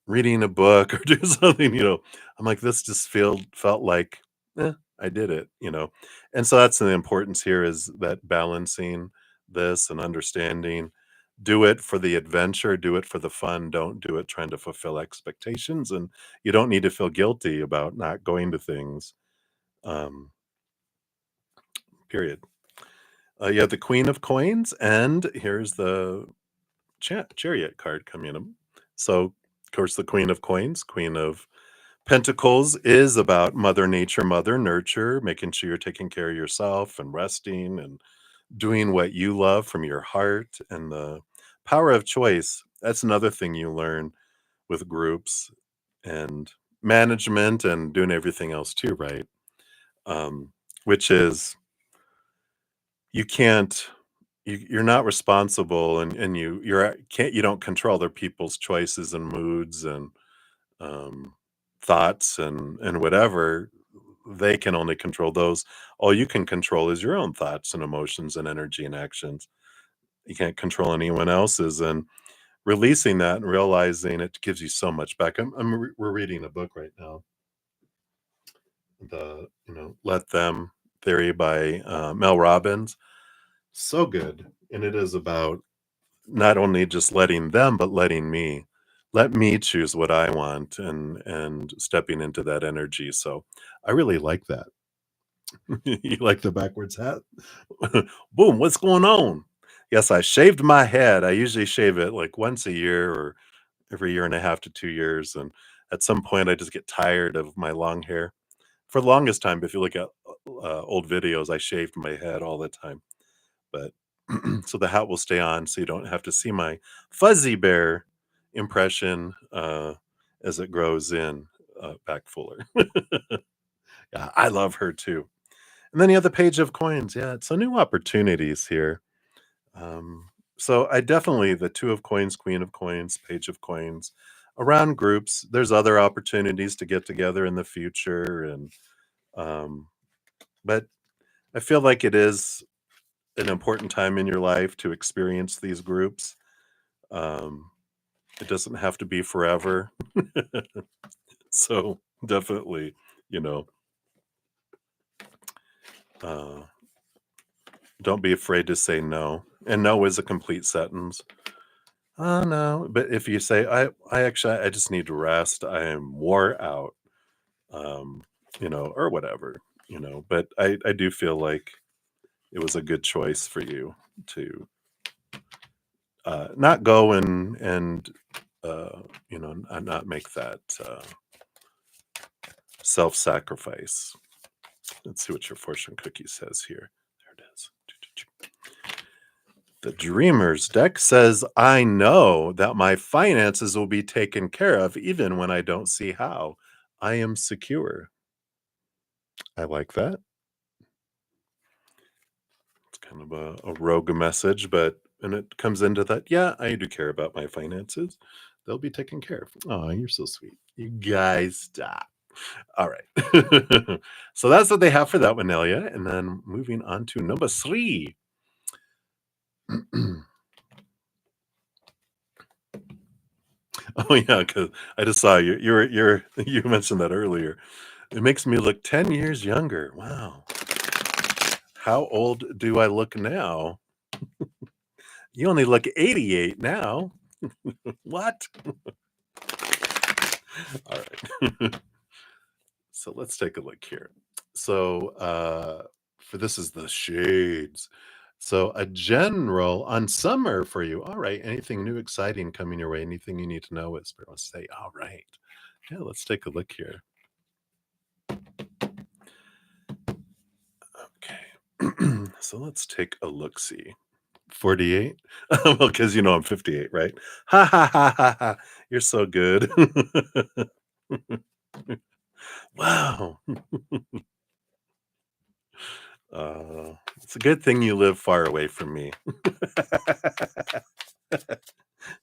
reading a book or do something. I'm like, this just felt like, I did it. And so that's the importance here is that balancing this and understanding. Do it for the adventure, do it for the fun, don't do it trying to fulfill expectations. And you don't need to feel guilty about not going to things. Um, period. You have the Queen of Coins, and here's the Chariot card coming in. So, of course, the Queen of Coins, Queen of Pentacles is about Mother Nature, Mother Nurture, making sure you're taking care of yourself and resting and doing what you love from your heart. And the power of choice, that's another thing you learn with groups and management and doing everything else too, right? Which is you can't you're not responsible and you don't control other people's choices and moods and um thoughts and whatever. they can only control those. All you can control is your own thoughts and emotions and energy and actions. You can't control anyone else's, and releasing that and realizing it gives you so much back. We're reading a book right now, the Let Them Theory by Mel Robbins. So good, and it is about not only just letting them, but letting me. Let me choose what I want, and stepping into that energy. So I really like that. You like the backwards hat? Boom, what's going on? Yes, I shaved my head. I usually shave it like once a year or every year and a half to 2 years, and at some point, I just get tired of my long hair. For the longest time, if you look at, old videos, I shaved my head all the time, but so the hat will stay on so you don't have to see my fuzzy bear impression, as it grows in, back fuller. Yeah, I love her too. And then you have the page of coins. Yeah, so new opportunities here. So I definitely the two of coins, queen of coins, page of coins. Around groups, there's other opportunities to get together in the future, and um, but I feel like it is an important time in your life to experience these groups. Um, it doesn't have to be forever. So definitely, you know, uh, don't be afraid to say no. And no is a complete sentence. Oh no, but if you say, I actually, I just need to rest. I am wore out, um, or whatever, but I do feel like it was a good choice for you to not go and not make that self-sacrifice. Let's see what your fortune cookie says here. There it is. The Dreamer's deck says, I know that my finances will be taken care of even when I don't see how. I am secure. I like that. It's kind of a rogue message, but and it comes into that, yeah, I do care about my finances. They'll be taken care of. Oh, you're so sweet. You guys stop. All right. So that's what they have for that one, Nelia. And then moving on to number three. Oh yeah, because I just saw you. You mentioned that earlier. It makes me look 10 years younger. Wow. How old do I look now? You only look 88 now. What? All right. So let's take a look here. So for this is the shades. So a general on summer for you. All right. Anything new, exciting coming your way? Anything you need to know? What Spirit wants to say. All right. Yeah, let's take a look here. Okay. So let's take a look see. 48? Well, because I'm 58, right? Ha ha ha ha ha. You're so good. Wow. It's a good thing you live far away from me.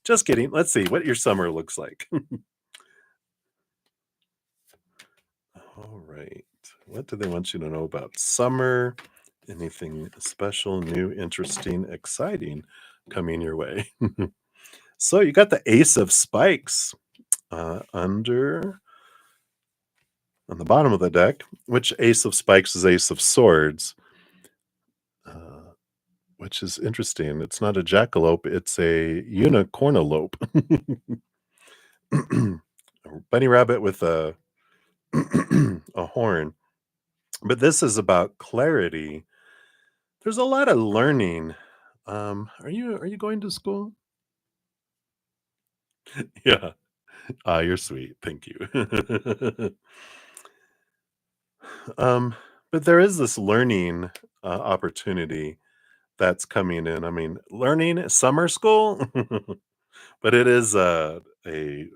Just kidding. Let's see what your summer looks like. All right. What do they want you to know about summer? Anything special, new, interesting, exciting coming your way? So you got the Ace of Spikes under on the bottom of the deck. Which Ace of Spikes is Ace of Swords? Uh, which is interesting. It's not a jackalope, it's a unicornalope. A bunny rabbit with a a horn. But this is about clarity. There's a lot of learning. Are you going to school? Yeah. Ah, you're sweet. Thank you. um, but there is this learning opportunity that's coming in. I mean, learning summer school, but it is a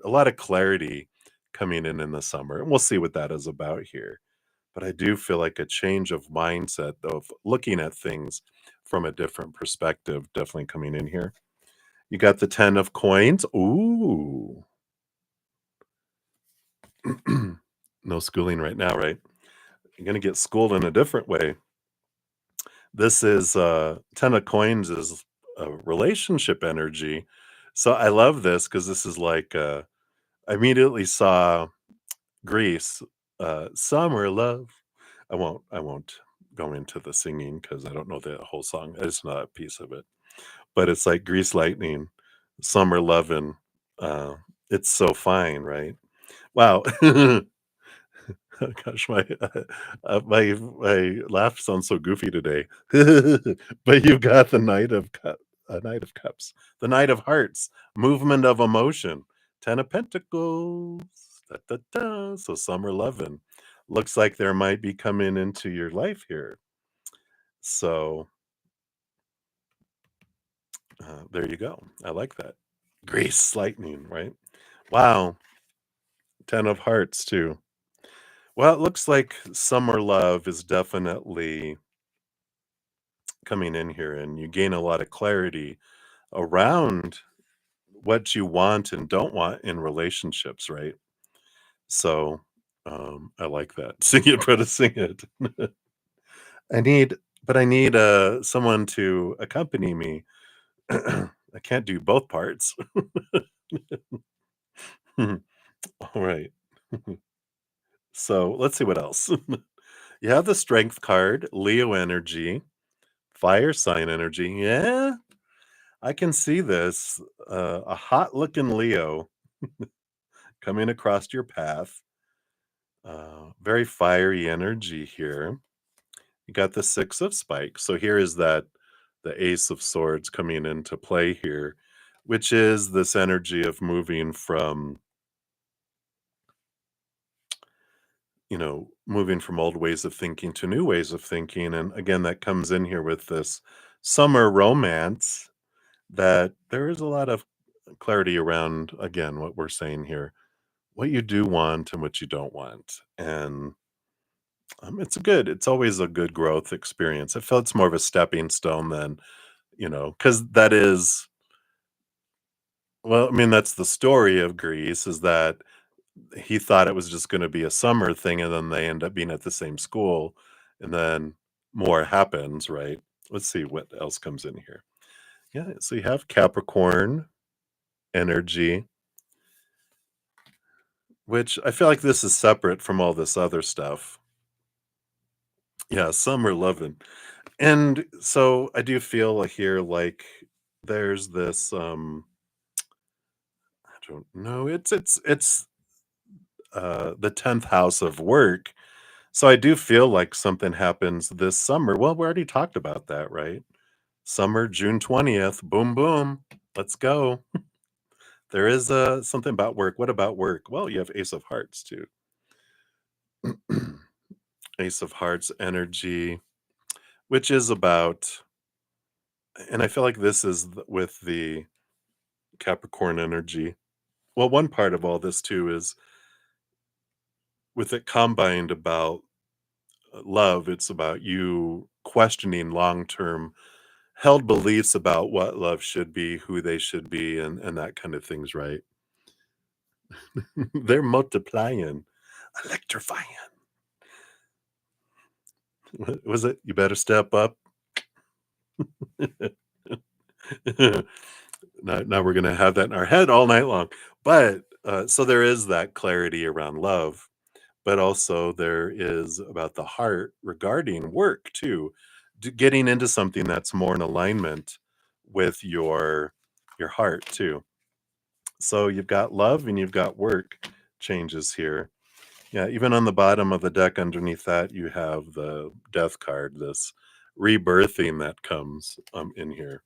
lot of clarity coming in the summer, and we'll see what that is about here. But I do feel like a change of mindset of looking at things from a different perspective definitely coming in here. You got the 10 of coins. Ooh. No schooling right now, right? You're gonna get schooled in a different way. This is 10 of coins is a relationship energy. So I love this because this is like I immediately saw Greece, summer love. I won't go into the singing because I don't know the whole song. It's not a piece of it. But it's like Grease Lightning, Summer Lovin'. Uh, it's so fine, right? Wow. Gosh, my laugh sounds so goofy today. But you've got the Knight of Cups, the Knight of Hearts, movement of emotion, 10 of Pentacles, da, da, da. So summer loving. Looks like there might be coming into your life here. So there you go. I like that. Grace lightning, right? Wow. 10 of Hearts too. Well, it looks like summer love is definitely coming in here, and you gain a lot of clarity around what you want and don't want in relationships, right? So I like that. Sing it, brother, sing it. I need, but I need someone to accompany me. I can't do both parts. All right. So let's see what else. You have the Strength card, Leo energy, fire sign energy. Yeah, I can see this. A hot looking Leo coming across your path. Very fiery energy here. You got the Six of Spikes. So here is that the Ace of Swords coming into play here, which is this energy of moving from, moving from old ways of thinking to new ways of thinking. And again, that comes in here with this summer romance that there is a lot of clarity around, again, what we're saying here, what you do want and what you don't want. And it's always a good growth experience. I feel it's more of a stepping stone than, because that is, well, I mean, that's the story of Greece is that he thought it was just going to be a summer thing and then they end up being at the same school and then more happens, right? Let's see what else comes in here. Yeah, so you have Capricorn energy, which I feel like this is separate from all this other stuff. Yeah, summer loving. And so I do feel like here like there's this I don't know, it's the 10th house of work. So I do feel like something happens this summer. Well, we already talked about that, right? Summer, June 20th. Boom boom. Let's go. There is something about work. What about work? Well, you have Ace of Hearts too. Ace of Hearts energy, which is about, and I feel like this is with the Capricorn energy. Well, one part of all this too is with it combined about love, it's about you questioning long term held beliefs about what love should be, who they should be, and that kind of things, right? They're multiplying, electrifying. What was it? You better step up. Now we're gonna have that in our head all night long. But so there is that clarity around love, but also there is about the heart regarding work too, getting into something that's more in alignment with your heart too. So you've got love and you've got work changes here. Yeah, even on the bottom of the deck underneath that, you have the death card, this rebirthing that comes in here.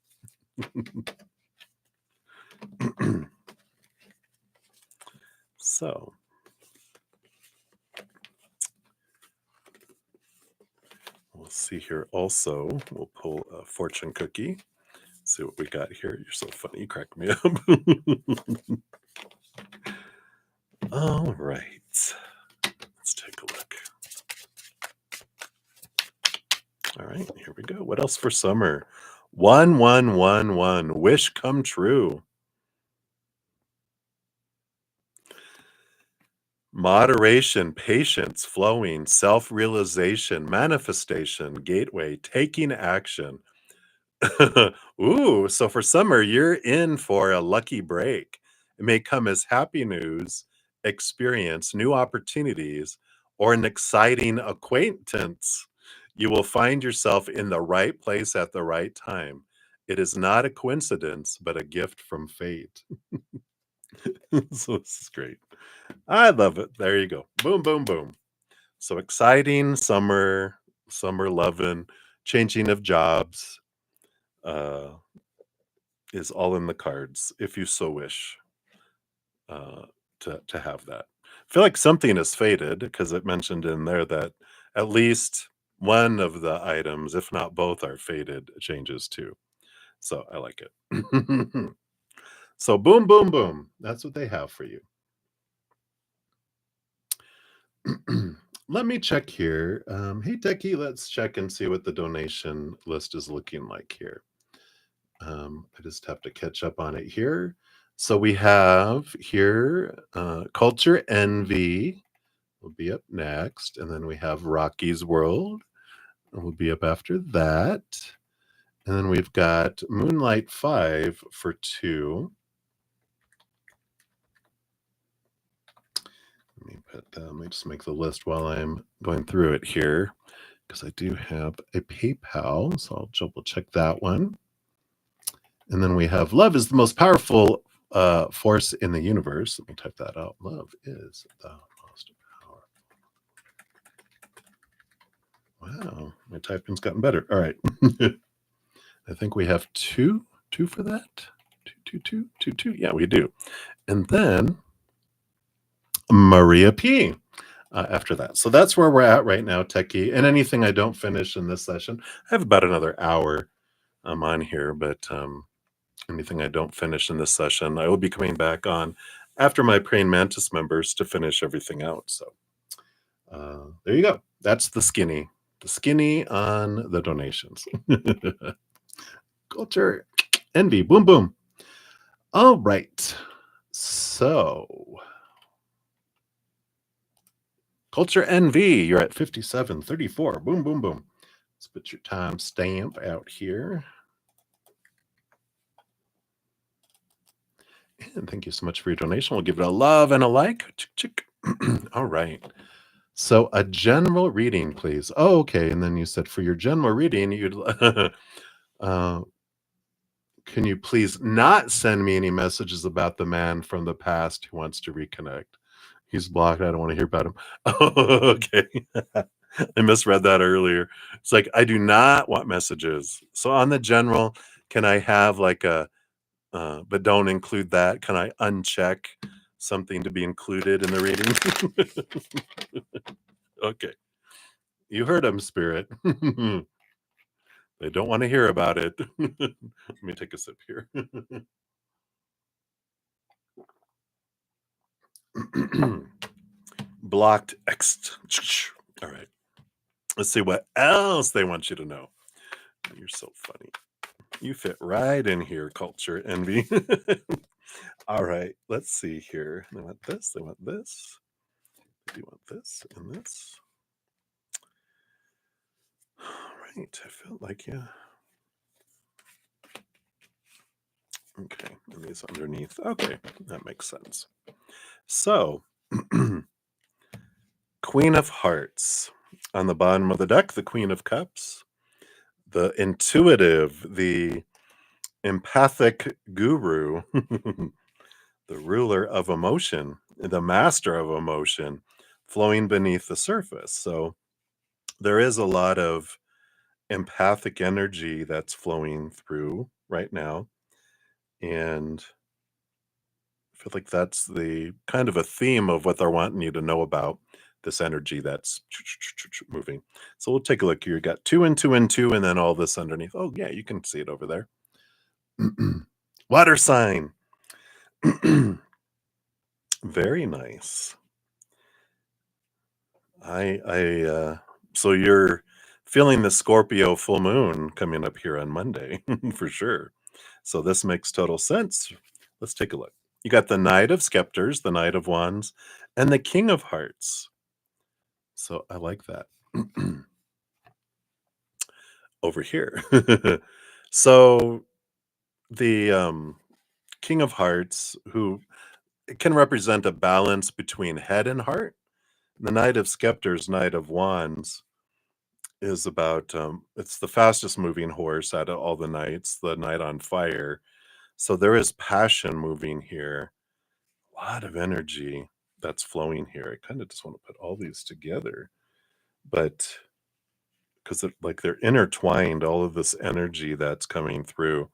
So we'll see here also. We'll pull a fortune cookie. See what we got here. You're so funny. You crack me up. All right. Let's take a look. All right, here we go. What else for summer? 1111. Wish come true. Moderation, patience, flowing, self-realization, manifestation, gateway, taking action. Ooh, so for summer, you're in for a lucky break. It may come as happy news, experience, new opportunities, or an exciting acquaintance. You will find yourself in the right place at the right time. It is not a coincidence, but a gift from fate. So this is great. I love it. There you go. Boom, boom, boom. So exciting summer loving, changing of jobs, uh, is all in the cards if you so wish, uh, to have that. I feel like something is fated because it mentioned in there that at least one of the items, if not both, are fated changes too. So I like it. So boom, boom, boom. That's what they have for you. Let me check here. Hey, Decky, let's check and see what the donation list is looking like here. I just have to catch up on it here. So we have here Culture Envy will be up next. And then we have Rocky's World will be up after that. And then we've got Moonlight 5 for 2. Let me just make the list while I'm going through it here because I do have a PayPal. So I'll double check that one. And then we have Love is the most powerful force in the universe. Let me type that out. Love is the most powerful. Wow, my typing's gotten better. All right. I think we have two for that. Two. Yeah, we do. And then Maria P. After that. So that's where we're at right now, Techie. And anything I don't finish in this session, I have about another hour on here, but anything I don't finish in this session, I will be coming back on after my Praying Mantis members to finish everything out. So there you go. That's the skinny on the donations. Culture Envy. Boom, boom. All right. So Culture Envy, you're at 5734. Boom, boom, boom. Let's put your time stamp out here. And thank you so much for your donation. We'll give it a love and a like. All right. So a general reading, please. Oh, okay. And then you said for your general reading, you'd can you please not send me any messages about the man from the past who wants to reconnect? He's blocked. I don't want to hear about him. Oh, okay. I misread that earlier. It's like I do not want messages. So on the general, can I have like a but don't include that? Can I uncheck something to be included in the reading? Okay. You heard him, Spirit. They don't want to hear about it. Let me take a sip here. Blocked X. All right. Let's see what else they want you to know. You're so funny. You fit right in here, Culture Envy. All right. Let's see here. They want this. They want this. Do you want this and this? All right. I felt like, yeah. Okay. And these underneath. Okay. That makes sense. So, Queen of Hearts. On the bottom of the deck, the Queen of Cups. The intuitive, the empathic guru, the ruler of emotion, the master of emotion, flowing beneath the surface. So there is a lot of empathic energy that's flowing through right now. And I feel like that's the kind of a theme of what they're wanting you to know about this energy that's moving. So we'll take a look here. You got 2 and 2 and 2, and then all this underneath. Oh, yeah, you can see it over there. Water sign. Very nice. So you're feeling the Scorpio full moon coming up here on Monday for sure. So this makes total sense. Let's take a look. You got the Knight of Scepters, the Knight of Wands, and the King of Hearts. So I like that. Over here. So the King of Hearts, who can represent a balance between head and heart. The Knight of Scepters, Knight of Wands is about it's the fastest moving horse out of all the knights, the knight on fire. So there is passion moving here, a lot of energy that's flowing here. I kind of just want to put all these together, but because like they're intertwined, all of this energy that's coming through.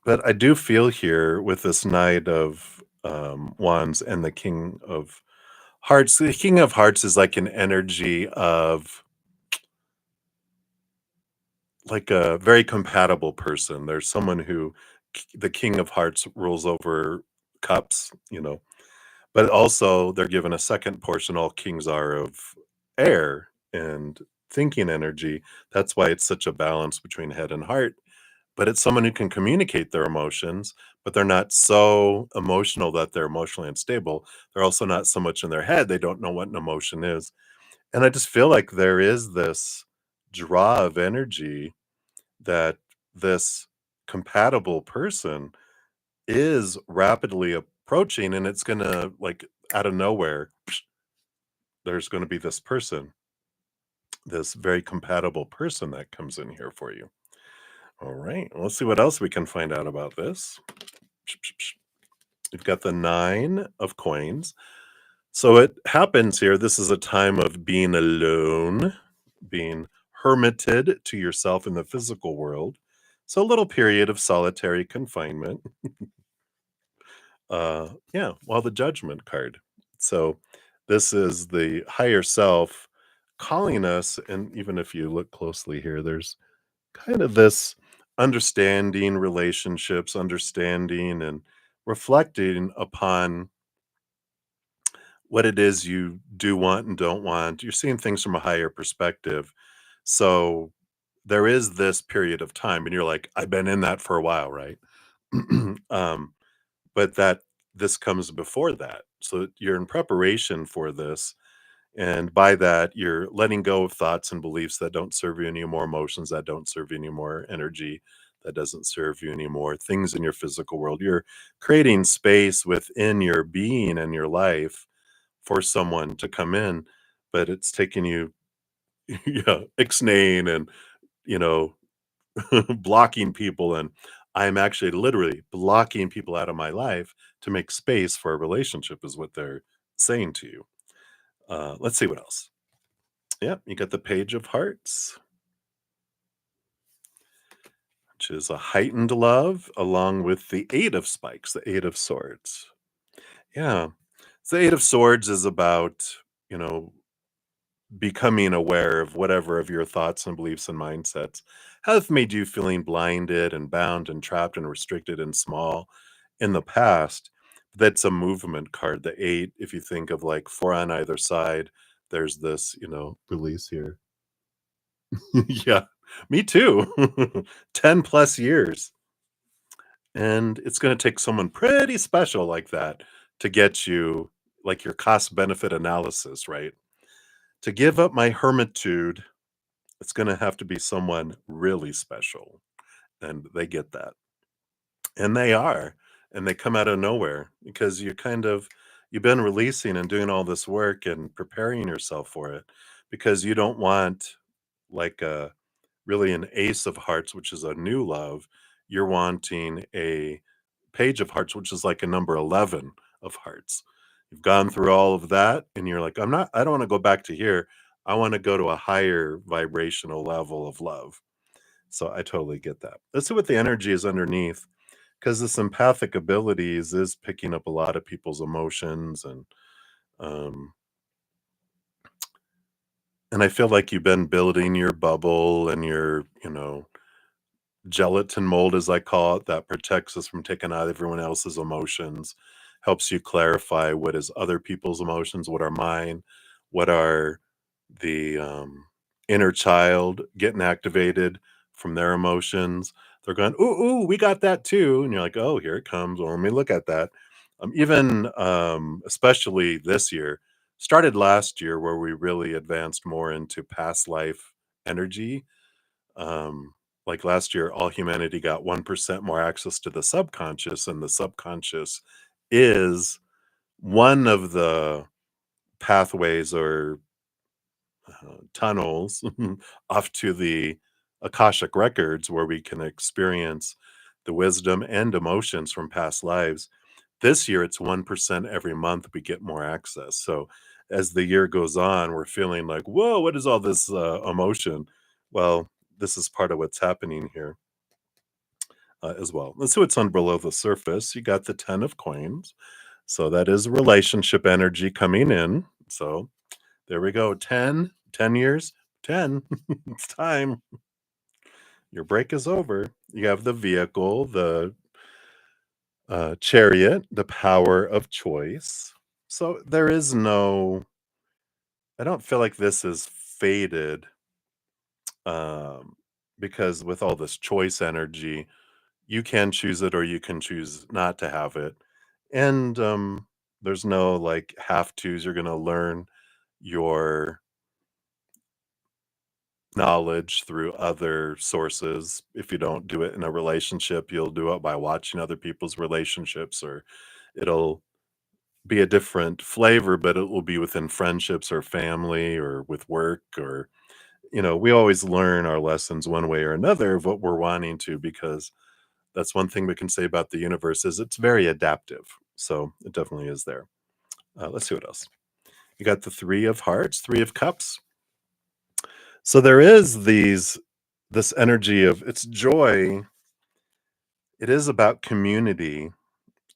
But I do feel here with this Knight of Wands and the King of Hearts. The King of Hearts is like an energy of like a very compatible person. There's someone who the King of Hearts rules over cups, but also they're given a second portion. All kings are of air and thinking energy. That's why it's such a balance between head and heart. But it's someone who can communicate their emotions, but they're not so emotional that they're emotionally unstable. They're also not so much in their head. They don't know what an emotion is. And I just feel like there is this draw of energy that this compatible person is rapidly approaching, and it's gonna, like, out of nowhere, there's gonna be this person, this very compatible person that comes in here for you. All right, let's see what else we can find out about this. We've got the 9 of coins. So it happens here, this is a time of being alone, being hermited to yourself in the physical world. So a little period of solitary confinement. Yeah, well, the Judgment card. So this is the higher self calling us, and even if you look closely here, there's kind of this understanding relationships, understanding and reflecting upon what it is you do want and don't want. You're seeing things from a higher perspective. So there is this period of time, and you're like, I've been in that for a while, right? um, but that this comes before that. So you're in preparation for this. And by that, you're letting go of thoughts and beliefs that don't serve you anymore, emotions that don't serve you anymore, energy that doesn't serve you anymore, things in your physical world. You're creating space within your being and your life for someone to come in, but it's taking you, yeah, ixnaying and, you know, blocking people. And I'm actually literally blocking people out of my life to make space for a relationship, is what they're saying to you. Let's see what else. Yeah, you got the Page of Hearts, which is a heightened love, along with the Eight of Spikes, the Eight of Swords. Yeah. So the Eight of Swords is about, you know, becoming aware of whatever of your thoughts and beliefs and mindsets have made you feeling blinded and bound and trapped and restricted and small in the past. That's a movement card. The eight, if you think of like four on either side, there's this, release here. Yeah, me too. 10 plus years. And it's going to take someone pretty special like that to get you like your cost benefit analysis, right? To give up my hermitude, it's gonna have to be someone really special, and they get that. And they are, and they come out of nowhere because you've been releasing and doing all this work and preparing yourself for it because you don't want like a really an ace of hearts, which is a new love. You're wanting a page of hearts, which is like a number 11 of hearts. You've gone through all of that and you're like, I don't want to go back to here. I want to go to a higher vibrational level of love. So I totally get that. Let's see what the energy is underneath, because this empathic abilities is picking up a lot of people's emotions um and I feel like you've been building your bubble and your, gelatin mold, as I call it, that protects us from taking out everyone else's emotions, helps you clarify what is other people's emotions, what are mine, what are the inner child getting activated from their emotions. They're going, ooh, ooh, we got that too. And you're like, oh, here it comes. Well, let me look at that. Especially this year, started last year where we really advanced more into past life energy. Um, like last year, all humanity got 1% more access to the subconscious, and the subconscious is one of the pathways or tunnels off to the Akashic records where we can experience the wisdom and emotions from past lives. This year, it's 1% every month we get more access. So as the year goes on, we're feeling like, whoa, what is all this emotion? Well, this is part of what's happening here as well. Let's see what's on below the surface. You got the 10 of coins. So that is relationship energy coming in. So there we go. 10 years, 10. It's time. Your break is over. You have the vehicle, the chariot, the power of choice. So there is no, I don't feel like this is faded um, because with all this choice energy, you can choose it or you can choose not to have it. And there's no like have tos. You're going to learn your knowledge through other sources. If you don't do it in a relationship, you'll do it by watching other people's relationships, or it'll be a different flavor, but it will be within friendships or family or with work or, we always learn our lessons one way or another of what we're wanting to, because that's one thing we can say about the universe is it's very adaptive. So it definitely is there. Let's see what else. You got the 3 of hearts, 3 of cups. So there is this energy of it's joy. It is about community.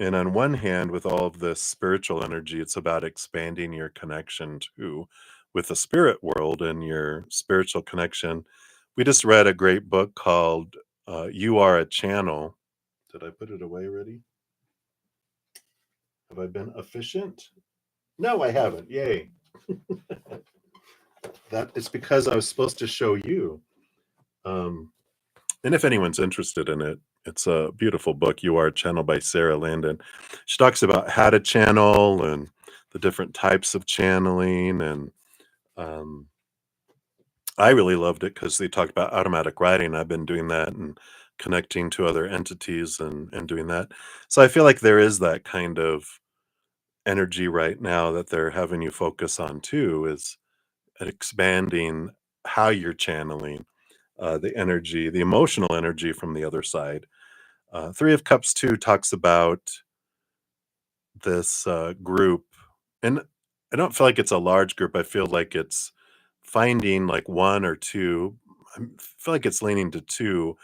And on one hand, with all of this spiritual energy, it's about expanding your connection to with the spirit world and your spiritual connection. We just read a great book called You Are a Channel. Did I put it away already? Have I been efficient? No, I haven't. Yay. That it's because I was supposed to show you. Um, And if anyone's interested in it, it's a beautiful book, You Are a Channel by Sarah Landon. She talks about how to channel and the different types of channeling. And um, I really loved it because they talked about automatic writing. I've been doing that and connecting to other entities and doing that. So I feel like there is that kind of energy right now that they're having you focus on too, is expanding how you're channeling the energy, the emotional energy from the other side. 3 of Cups too talks about this group, and I don't feel like it's a large group. I feel like it's finding like one or two. I feel like it's leaning to two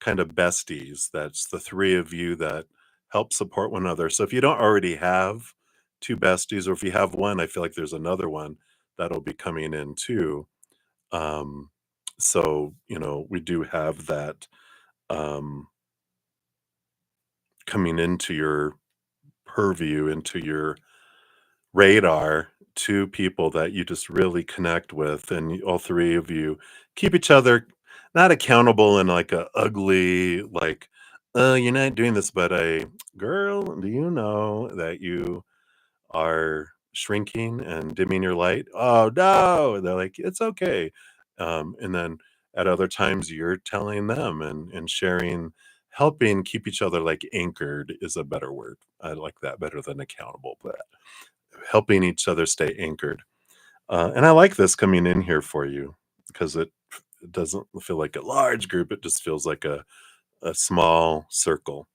kind of besties. That's the three of you that help support one another. So if you don't already have two besties, or if you have one, I feel like there's another one that'll be coming in too. Um, so we do have that um, coming into your purview, into your radar, two people that you just really connect with, and all three of you keep each other not accountable in like a ugly, like, you're not doing this, but a girl, do you know that you are shrinking and dimming your light? Oh no. They're like, it's okay. And then at other times you're telling them and sharing, helping keep each other like anchored is a better word. I like that better than accountable, but helping each other stay anchored. And I like this coming in here for you because it doesn't feel like a large group. It just feels like a small circle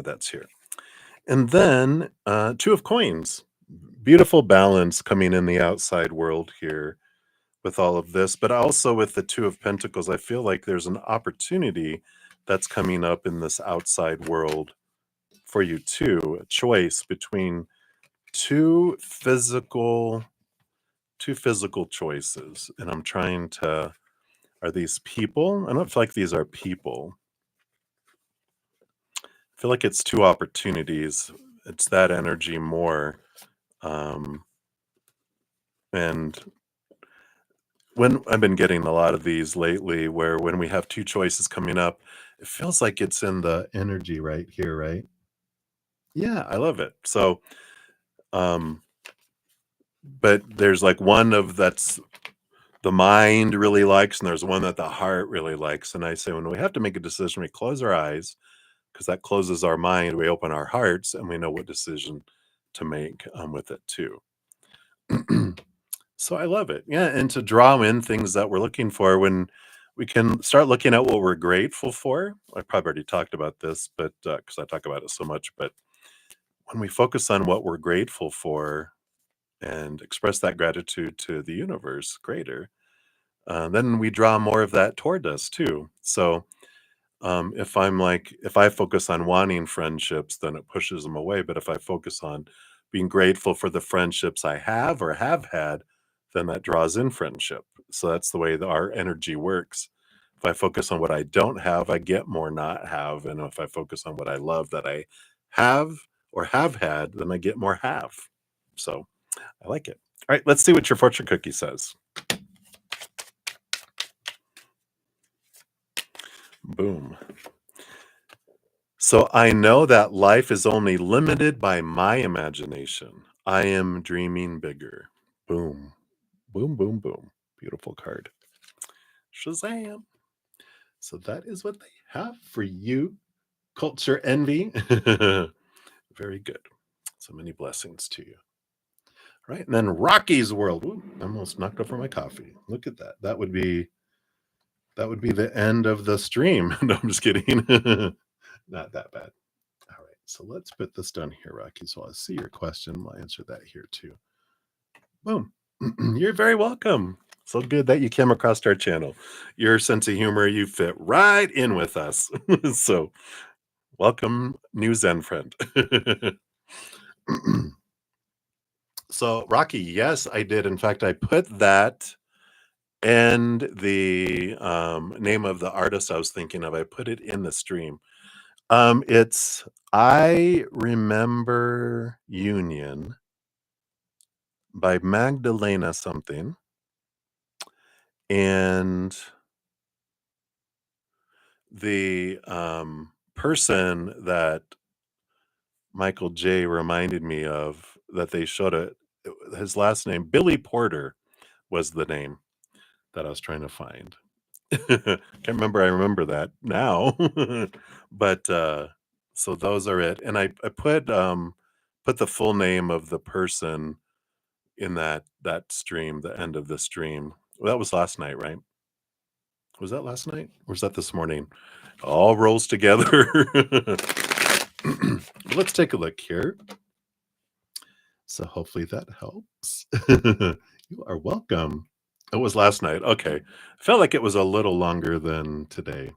that's here. And then 2 of coins. Beautiful balance coming in the outside world here with all of this, but also with the 2 of Pentacles. I feel like there's an opportunity that's coming up in this outside world for you too. A choice between two physical two physical choices, and I'm trying to, are these people? I don't feel like these are people. I feel like it's two opportunities. It's that energy more. Um, and when I've been getting a lot of these lately, where when we have two choices coming up, it feels like it's in the energy right here, right? Yeah, I love it. So, um, but there's like one of that's the mind really likes, and there's one that the heart really likes. And I say when we have to make a decision, we close our eyes because that closes our mind. We open our hearts, and we know what decision to make with it too. So I love it. Yeah, and to draw in things that we're looking for when we can start looking at what we're grateful for. I probably already talked about this, but because I talk about it so much, but when we focus on what we're grateful for and express that gratitude to the universe greater, then we draw more of that toward us too. So if I focus on wanting friendships, then it pushes them away. But if I focus on being grateful for the friendships I have or have had, then that draws in friendship. So that's the way that our energy works. If I focus on what I don't have, I get more not have. And if I focus on what I love that I have or have had, then I get more have. So I like it. All right, let's see what your fortune cookie says. Boom. So I know that life is only limited by my imagination. I am dreaming bigger. Boom. Boom, boom, boom. Beautiful card. Shazam. So that is what they have for you. Culture envy. Very good. So many blessings to you. Right. And then Rocky's world. Ooh, I almost knocked over my coffee. Look at that. That would be the end of the stream. No, I'm just kidding. Not that bad. All right, so let's put this down here, Rocky. So I see your question. We'll answer that here too. Boom. You're very welcome. So good that you came across our channel. Your sense of humor, you fit right in with us. So welcome, new Zen friend. So Rocky, yes, I did. In fact, I put that and the name of the artist I was thinking of. I put it in the stream. It's I Remember Union by Magdalena something. And the person that Michael J reminded me of that they showed it, his last name, Billy Porter was the name that I was trying to find. Can't remember. I remember that now. But so those are it. And I put the full name of the person in that stream, the end of the stream. Well, that was last night, right? Was that last night? Or was that this morning? All rolls together. Let's take a look here. So hopefully that helps. You are welcome. It was last night. Okay. Felt like it was a little longer than today.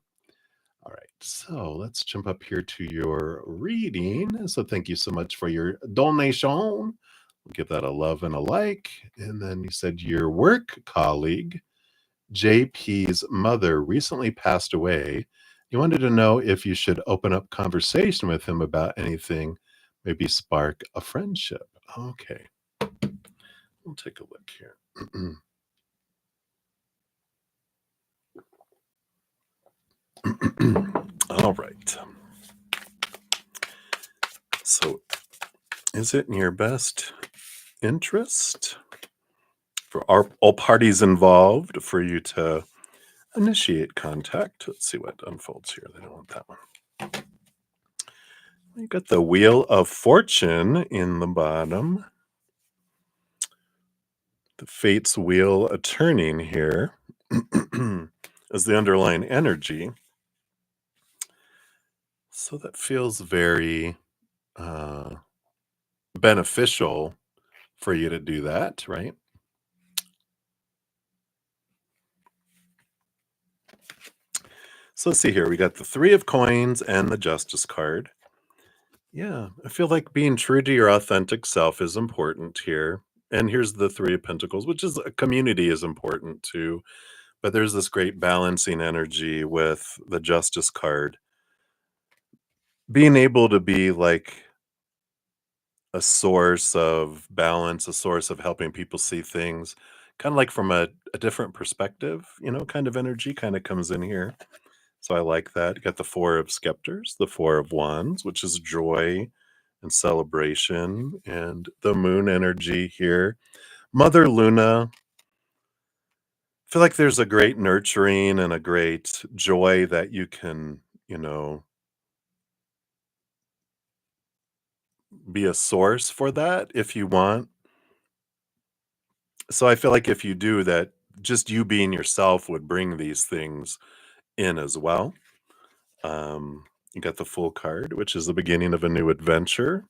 All right. So let's jump up here to your reading. So thank you so much for your donation. We'll give that a love and a like. And then you said your work colleague JP's mother recently passed away. You wanted to know if you should open up conversation with him about anything, maybe spark a friendship. Okay, we'll take a look here. All right. So, is it in your best interest for all parties involved for you to initiate contact? Let's see what unfolds here. They don't want that one. You got the Wheel of Fortune in the bottom. The Fate's wheel a turning here as the underlying energy. So that feels very beneficial for you to do that, right? So let's see here. We got the Three of Coins and the Justice card. Yeah, I feel like being true to your authentic self is important here. And here's the Three of Pentacles, which is a community is important too. But there's this great balancing energy with the Justice card. Being able to be like a source of balance, a source of helping people see things kind of like from a different perspective, kind of energy kind of comes in here. So I like that. You got the Four of Scepters, the Four of Wands, which is joy and celebration, and the moon energy here. Mother Luna, I feel like there's a great nurturing and a great joy that you can, be a source for that if you want. So I feel like if you do that, just you being yourself would bring these things in as well. You got the full card, which is the beginning of a new adventure.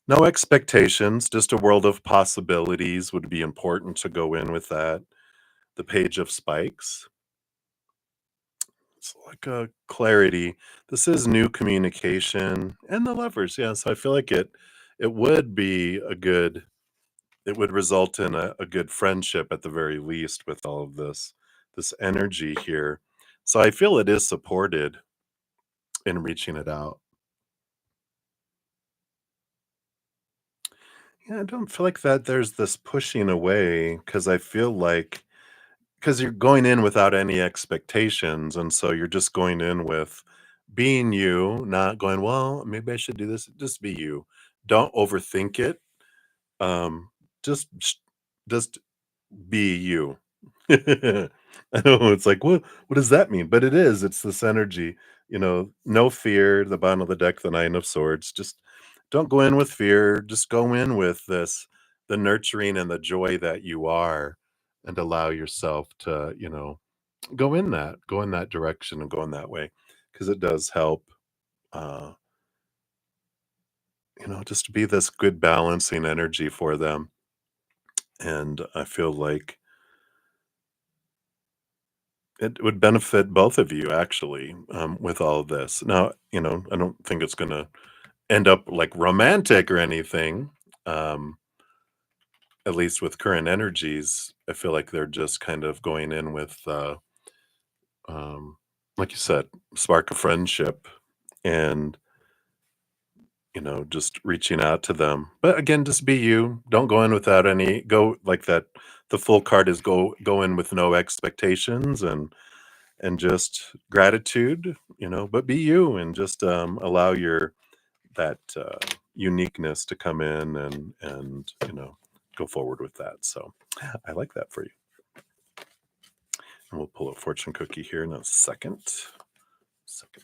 No expectations, just a world of possibilities would be important to go in with that. The Page of Spikes. It's like a clarity. This is new communication and the lovers. Yeah, so I feel like it would be a good it would result in a good friendship at the very least with all of this energy here. So I feel it is supported in reaching it out. Yeah, I don't feel like that there's this pushing away because I feel like because you're going in without any expectations, and so you're just going in with being you, not going, "Well, maybe I should do this." Just be you. Don't overthink it. Um, just be you. I know it's like, what does that mean? But it is, it's this energy, no fear, the bottom of the deck, the Nine of Swords. Just don't go in with fear. Just go in with the nurturing and the joy that you are, and allow yourself to, go in that direction and go in that way. Because it does help uh, just to be this good balancing energy for them. And I feel like it would benefit both of you actually, with all of this. Now, I don't think it's gonna end up like romantic or anything. Um, at least with current energies, I feel like they're just kind of going in with, um, like you said, spark of friendship and, just reaching out to them. But again, just be you. Don't go in without any go like that. The full card is go in with no expectations and just gratitude, but be you and just allow your that uniqueness to come in and go forward with that. So I like that for you. And we'll pull a fortune cookie here in a second. Second.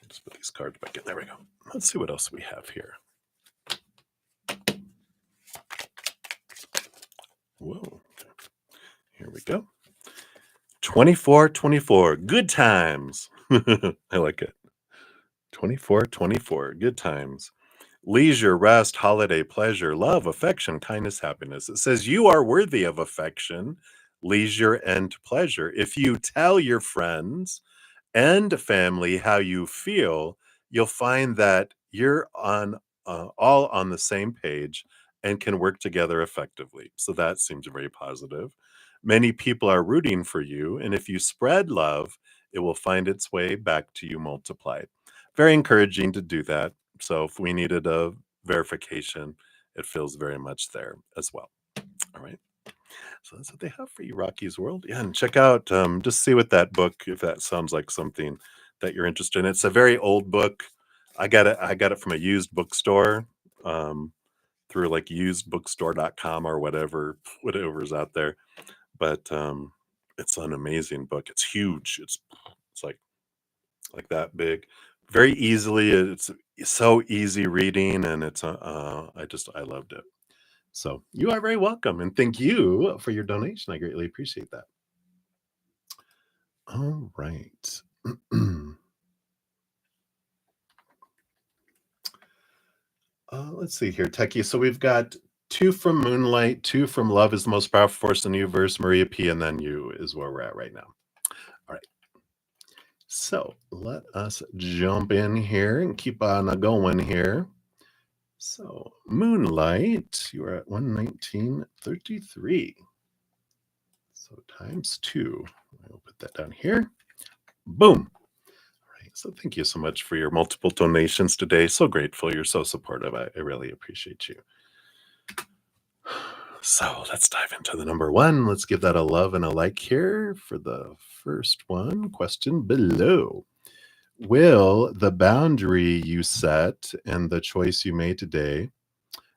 Just put these cards back in. There we go. Let's see what else we have here. Whoa. Here we go. 2424. Good times. I like it. 2424. Good times. Leisure, rest, holiday, pleasure, love, affection, kindness, happiness. It says you are worthy of affection, leisure, and pleasure. If you tell your friends and family how you feel, you'll find that you're on all on the same page and can work together effectively. So that seems very positive. Many people are rooting for you, and if you spread love, it will find its way back to you multiplied. Very encouraging to do that. So if we needed a verification, it feels very much there as well. All right. So that's what they have for you, Rocky's World. Yeah, and check out, just see what that book, if that sounds like something that you're interested in. It's a very old book. I got it from a used bookstore, um, through like usedbookstore.com or whatever's out there. But it's an amazing book. It's huge. It's like that big. Very easily, it's so easy reading, and I loved it. So you are very welcome, and thank you for your donation. I greatly appreciate that. All right. Let's see here, Techie. So we've got two from Moonlight, two from Love is the Most Powerful Force in the Universe, Maria P, and then you is where we're at right now. All right. So let us jump in here and keep on going here. So Moonlight, you are at 119.33. So times 2. I'll put that down here. Boom. All right. So thank you so much for your multiple donations today. So grateful. You're so supportive. I really appreciate you. So let's dive into the number 1. Let's give that a love and a like here for the first one. Question below. Will the boundary you set and the choice you made today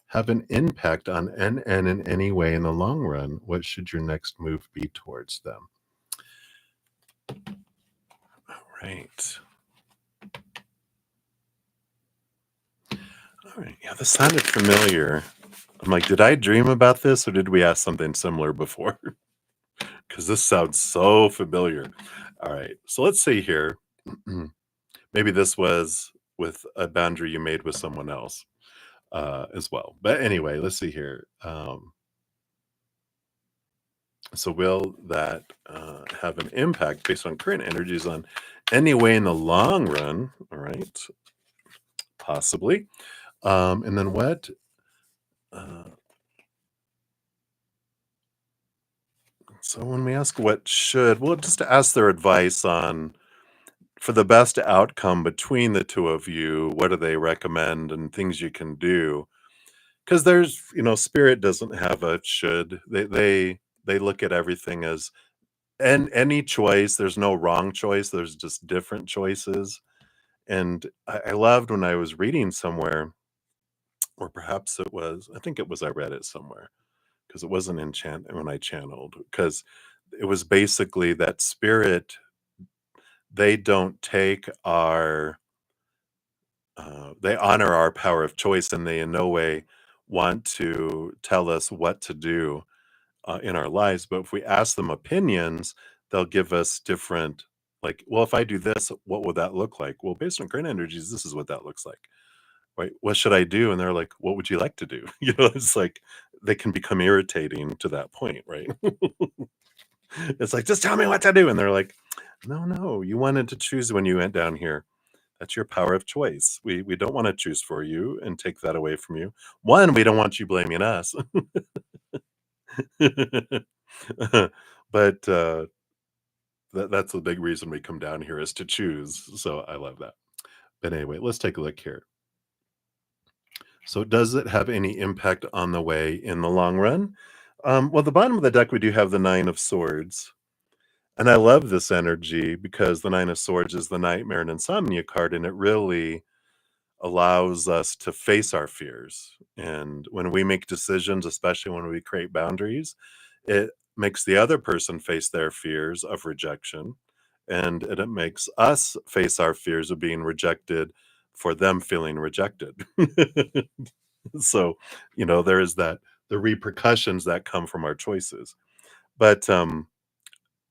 have an impact on and in any way in the long run? What should your next move be towards them? Right. All right. Yeah, this sounded familiar. I'm like, did I dream about this or did we ask something similar before? Because this sounds so familiar. All right. So let's see here. Maybe this was with a boundary you made with someone else as well. But anyway, let's see here. So will that have an impact based on current energies on any way in the long run? All right, possibly. And then what? Uh, so when we ask what should, we'll just ask their advice on for the best outcome between the two of you. What do they recommend and things you can do? Because there's, spirit doesn't have a should. They look at everything as and any choice. There's no wrong choice. There's just different choices. And I loved when I was reading somewhere, or perhaps it was, I think it was I read it somewhere because it wasn't in when I channeled, because it was basically that spirit, they don't take our, they honor our power of choice and they in no way want to tell us what to do in our lives. But if we ask them opinions, they'll give us different, like, well, if I do this, what would that look like? Well, based on current energies, this is what that looks like. Right, "What should I do?" And they're like, "What would you like to do?" It's like they can become irritating to that point, right? It's like, "Just tell me what to do," and they're like, "No, no, you wanted to choose when you went down here. That's your power of choice. We don't wanna choose for you and take that away from you. One, we don't want you blaming us." But, that's the big reason we come down here is to choose, so I love that. But anyway, let's take a look here. So does it have any impact on the way in the long run? Well, the bottom of the deck, we do have the Nine of Swords. And I love this energy because the Nine of Swords is the nightmare and insomnia card, and it really allows us to face our fears. And when we make decisions, especially when we create boundaries, it makes the other person face their fears of rejection. And it makes us face our fears of being rejected for them feeling rejected. So, there is that the repercussions that come from our choices. But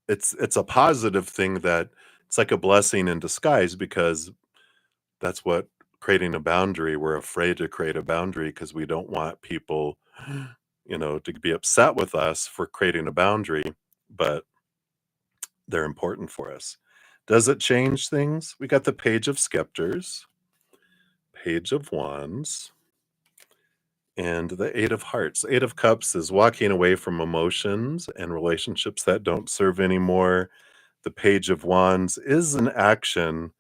it's a positive thing that it's like a blessing in disguise because that's what creating a boundary, we're afraid to create a boundary because we don't want people, to be upset with us for creating a boundary, but they're important for us. Does it change things? We got the Page of Scepters, Page of Wands, and the Eight of Hearts. Eight of Cups is walking away from emotions and relationships that don't serve anymore. The Page of Wands is an action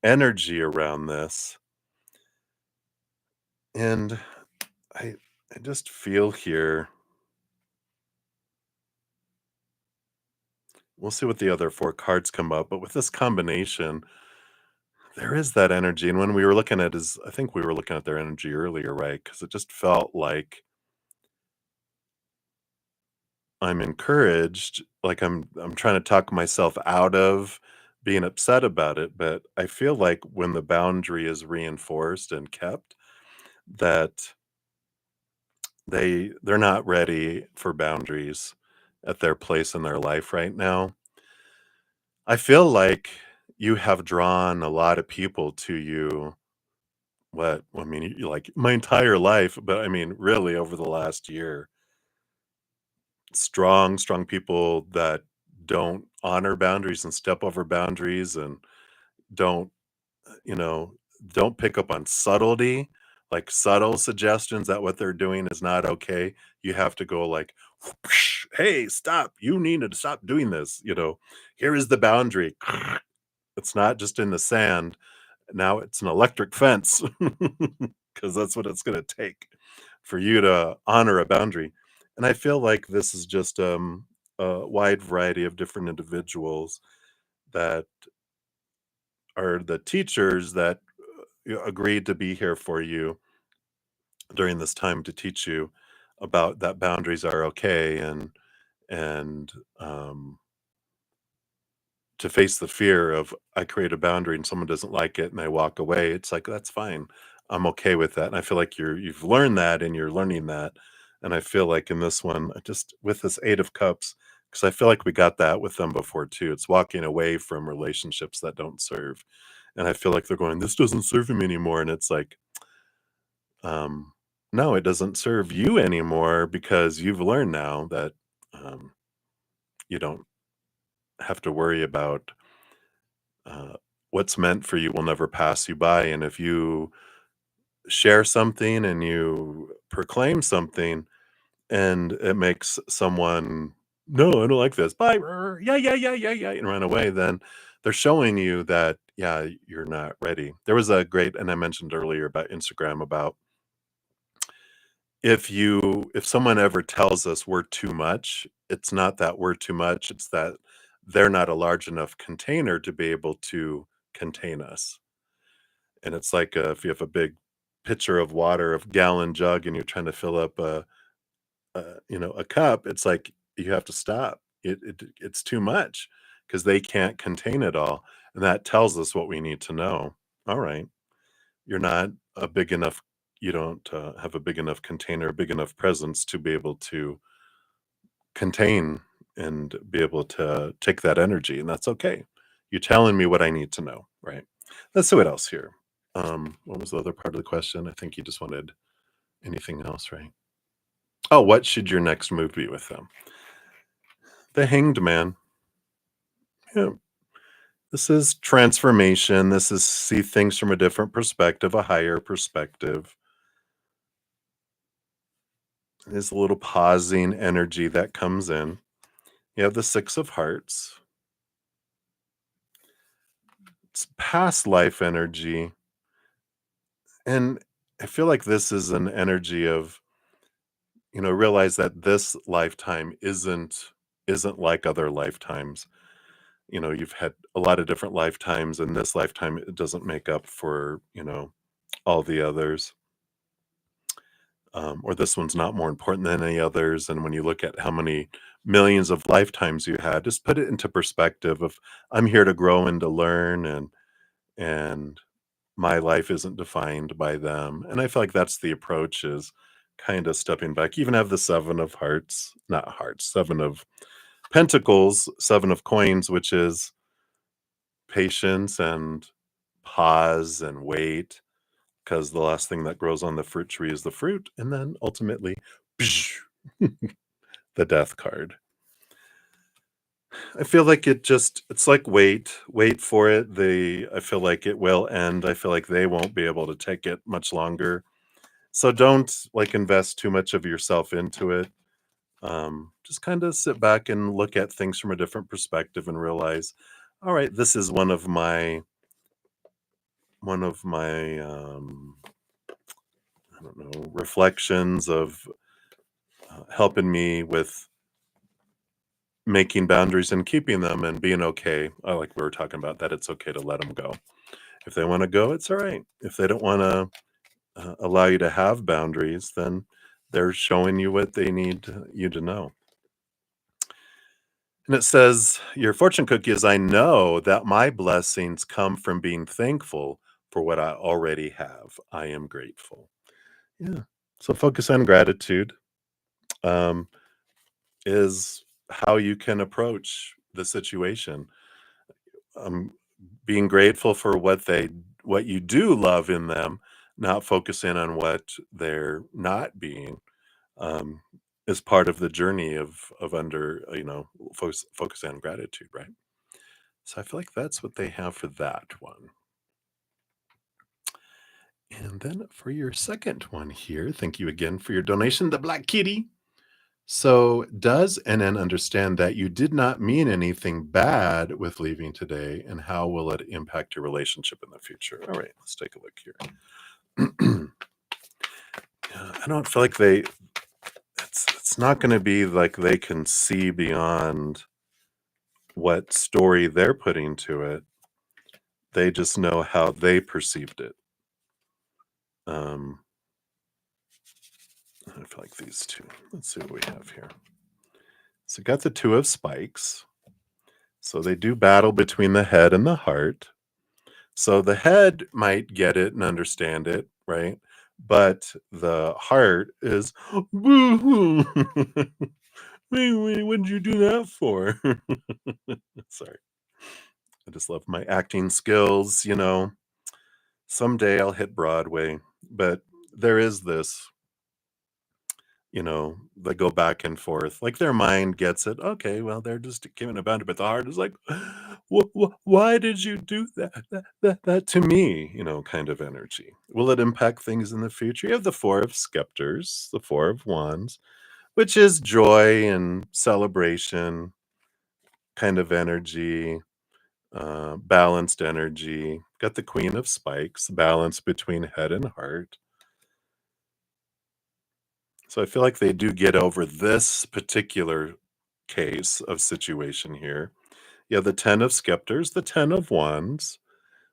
energy around this. And I I just feel here, we'll see what the other four cards come up, but with this combination, there is that energy. And when we were looking at his, I think we were looking at their energy earlier, right? Because it just felt like I'm encouraged, like I'm trying to talk myself out of being upset about it, but I feel like when the boundary is reinforced and kept, that they're not ready for boundaries at their place in their life right now. I feel like you have drawn a lot of people to you. What I mean, like my entire life, but I mean, really over the last year, strong people that don't honor boundaries and step over boundaries and don't, you know, don't pick up on subtlety, like subtle suggestions that what they're doing is not okay. You have to go like, hey, stop. You need to stop doing this. Here is the boundary. It's not just in the sand. Now it's an electric fence because that's what it's going to take for you to honor a boundary. And I feel like this is just a wide variety of different individuals that are the teachers that agreed to be here for you during this time to teach you about that boundaries are okay, and to face the fear of I create a boundary and someone doesn't like it and I walk away. It's like that's fine. I'm okay with that. And I feel like you've learned that and you're learning that. And I feel like in this one, just with this 8 of Cups, because I feel like we got that with them before too. It's walking away from relationships that don't serve. And I feel like they're going, this doesn't serve him anymore. And it's like, um, no, it doesn't serve you anymore because you've learned now that um, you don't have to worry about uh, what's meant for you will never pass you by. And if you share something and you proclaim something and it makes someone, no, I don't like this, bye, yeah, yeah, yeah, yeah, yeah, and run away, then they're showing you that, yeah, you're not ready. There was a great, and I mentioned earlier about Instagram, about if someone ever tells us we're too much, it's not that we're too much, it's that they're not a large enough container to be able to contain us. And it's like, if you have a big pitcher of water, a gallon jug, and you're trying to fill up a cup, it's like you have to stop. It's too much because they can't contain it all, and that tells us what we need to know. All right, you're not a big enough. You don't have a big enough container, a big enough presence to be able to contain and be able to take that energy, and that's okay. You're telling me what I need to know, right? Let's see what else here. What was the other part of the question? I think you just wanted anything else, right? Oh, what should your next move be with them? The Hanged Man. Yeah. This is transformation. This is see things from a different perspective, a higher perspective. There's a little pausing energy that comes in. You have the 6 of Hearts. It's past life energy. And I feel like this is an energy of, realize that this lifetime isn't like other lifetimes. You've had a lot of different lifetimes, and this lifetime it doesn't make up for, all the others. Or this one's not more important than any others. And when you look at how many millions of lifetimes you had, just put it into perspective of I'm here to grow and to learn, and my life isn't defined by them. And I feel like that's the approach, is kind of stepping back. You even have the 7 of Hearts, not hearts, 7 of Pentacles, 7 of Coins, which is patience and pause and wait, because the last thing that grows on the fruit tree is the fruit, and then ultimately, the Death card. I feel like it's like wait for it. I feel like it will end. I feel like they won't be able to take it much longer. So don't like invest too much of yourself into it. Just kind of sit back and look at things from a different perspective and realize, all right, this is one of my I don't know, reflections of helping me with making boundaries and keeping them and being okay. Like we were talking about, that it's okay to let them go. If they want to go, it's all right. If they don't want to allow you to have boundaries, then they're showing you what they need you to know. And it says, your fortune cookie is, I know that my blessings come from being thankful for what I already have. I am grateful. Yeah. So focus on gratitude. Um, is how you can approach the situation. Um, being grateful for what you do love in them, not focusing on what they're not being, um, is part of the journey of under focusing on gratitude, right? So I feel like that's what they have for that one. And then for your second one here, thank you again for your donation, the Black Kitty. So, does NN understand that you did not mean anything bad with leaving today, and how will it impact your relationship in the future? All right, let's take a look here. I don't feel like it's not going to be like they can see beyond what story they're putting to it. They just know how they perceived it. Um, I feel like these two. Let's see what we have here. So got the two of spikes. So they do battle between the head and the heart. So the head might get it and understand it, right? But the heart is, boo-hoo. What did you do that for? Sorry. I just love my acting skills, you know. Someday I'll hit Broadway, but there is this, you know, they go back and forth. Like their mind gets it. Okay, well, they're just giving a boundary, but the heart is like, why did you do that to me? You know, kind of energy. Will it impact things in the future? You have the Four of Scepters, the Four of Wands, which is joy and celebration kind of energy, balanced energy. Got the Queen of Spikes, balance between head and heart. So I feel like they do get over this particular case of situation here. Yeah, the 10 of Scepters, the 10 of Wands,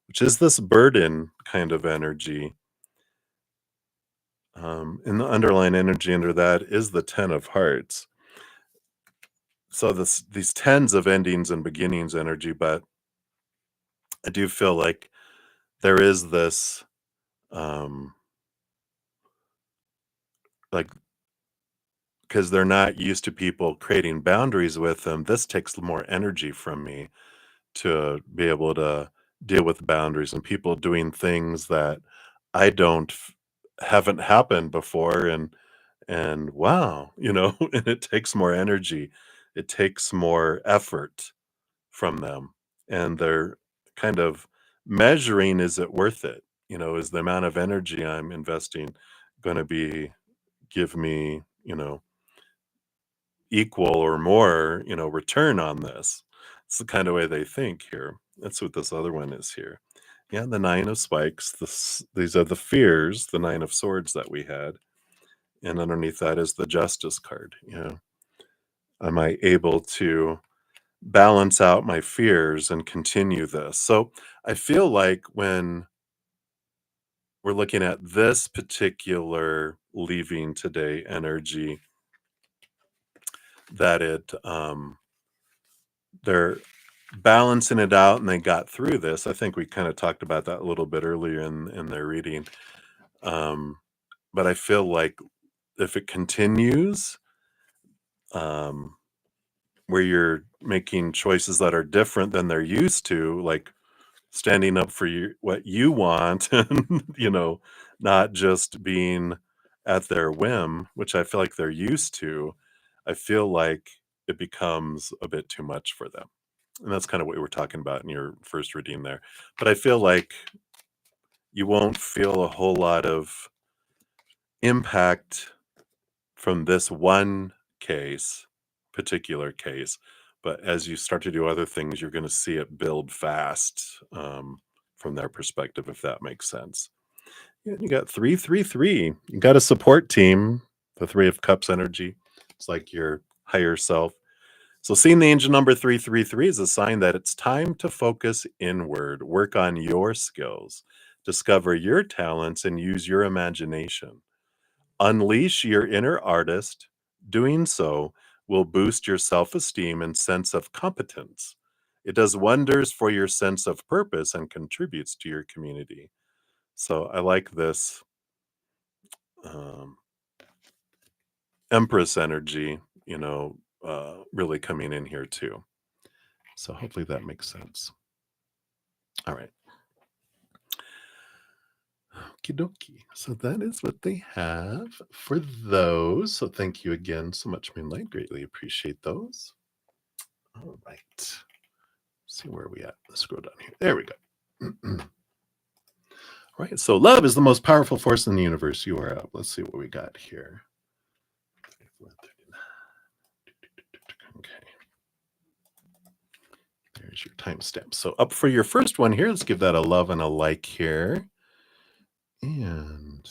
which is this burden kind of energy. And the underlying energy under that is the 10 of Hearts. So these tens of endings and beginnings energy, but I do feel like there is this like because they're not used to people creating boundaries with them, this takes more energy from me to be able to deal with boundaries and people doing things that I don't haven't happened before and wow, you know, and it takes more energy. It takes more effort from them and they're kind of measuring, is it worth it? You know, is the amount of energy I'm investing going to be give me, you know, equal or more, you know, return on this. It's the kind of way they think here. That's what this other one is here. Yeah, the Nine of Spikes. These are the fears, the Nine of Swords that we had, and underneath that is the Justice card. You know, am I able to balance out my fears and continue this? So I feel like when we're looking at this particular leaving today energy, that they're balancing it out and they got through this. I think we kind of talked about that a little bit earlier in their reading. Um, but I feel like if it continues, um, where you're making choices that are different than they're used to, like standing up for what you want, and you know, not just being at their whim, which I feel like they're used to. I feel like it becomes a bit too much for them. And that's kind of what we were talking about in your first reading there. But I feel like you won't feel a whole lot of impact from this one particular case. But as you start to do other things, you're going to see it build fast from their perspective, if that makes sense. Yeah, you got 333. You got a support team, the Three of Cups energy. It's like your higher self. So seeing the angel number 333 is a sign that it's time to focus inward, work on your skills, discover your talents, and use your imagination. Unleash your inner artist. Doing so will boost your self-esteem and sense of competence. It does wonders for your sense of purpose and contributes to your community. So I like this um, Empress energy, you know, really coming in here too. So hopefully that makes sense. All right. Okie dokie. So that is what they have for those. So thank you again so much, Moonlight. Greatly appreciate those. All right. Let's see where we at. Let's scroll down here. There we go. All right. So love is the most powerful force in the universe. You are up. Let's see what we got here. Okay. There's your timestamp. So up for your first one here. Let's give that a love and a like here. And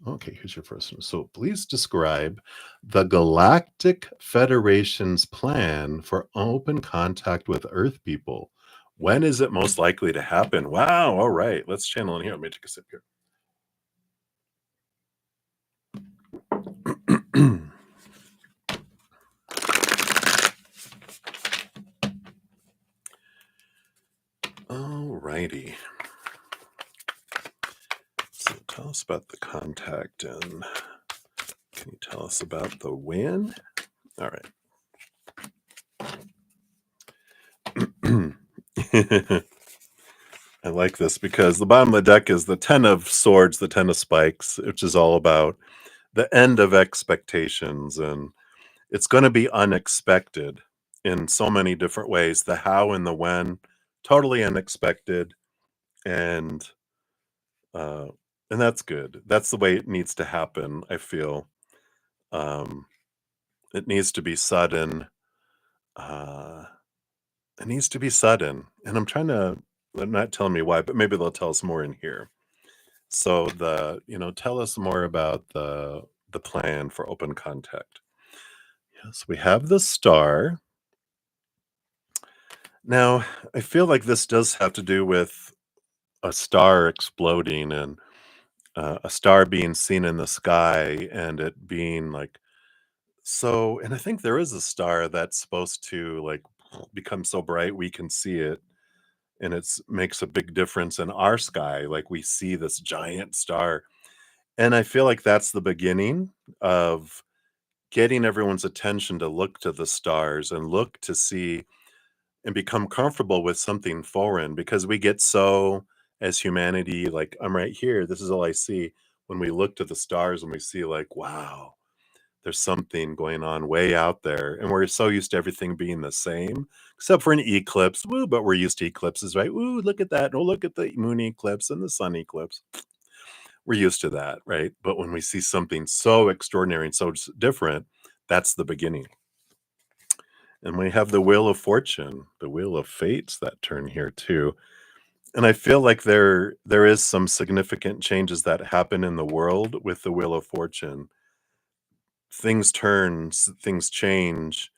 okay, here's your first one. So please describe the Galactic Federation's plan for open contact with Earth people. When is it most likely to happen? Wow. All right. Let's channel in here. Let me take a sip here. All righty. So tell us about the contact, and can you tell us about the win? All right. I like this because the bottom of the deck is the 10 of swords, the 10 of spikes, which is all about the end of expectations. And it's going to be unexpected in so many different ways. The how and the when, totally unexpected. And, uh, and that's good. That's the way it needs to happen, I feel. Um, it needs to be sudden. Uh, it needs to be sudden. And they're not telling me why, but maybe they'll tell us more in here. So tell us more about the plan for open contact. Yes, we have the star. Now, I feel like this does have to do with a star exploding and a star being seen in the sky and it being like so. And I think there is a star that's supposed to like become so bright we can see it, and it's makes a big difference in our sky. Like we see this giant star. And I feel like that's the beginning of getting everyone's attention to look to the stars and look to see and become comfortable with something foreign, because we get so, as humanity, like, I'm right here, this is all I see. When we look to the stars and we see, like, wow, there's something going on way out there. And we're so used to everything being the same, except for an eclipse. Woo, but we're used to eclipses, right? Woo, look at that. Oh, look at the moon eclipse and the sun eclipse. We're used to that, right? But when we see something so extraordinary and so different, that's the beginning. And we have the wheel of fortune, the wheel of fates that turn here too. And I feel like there is some significant changes that happen in the world with the wheel of fortune. Things turn, things change,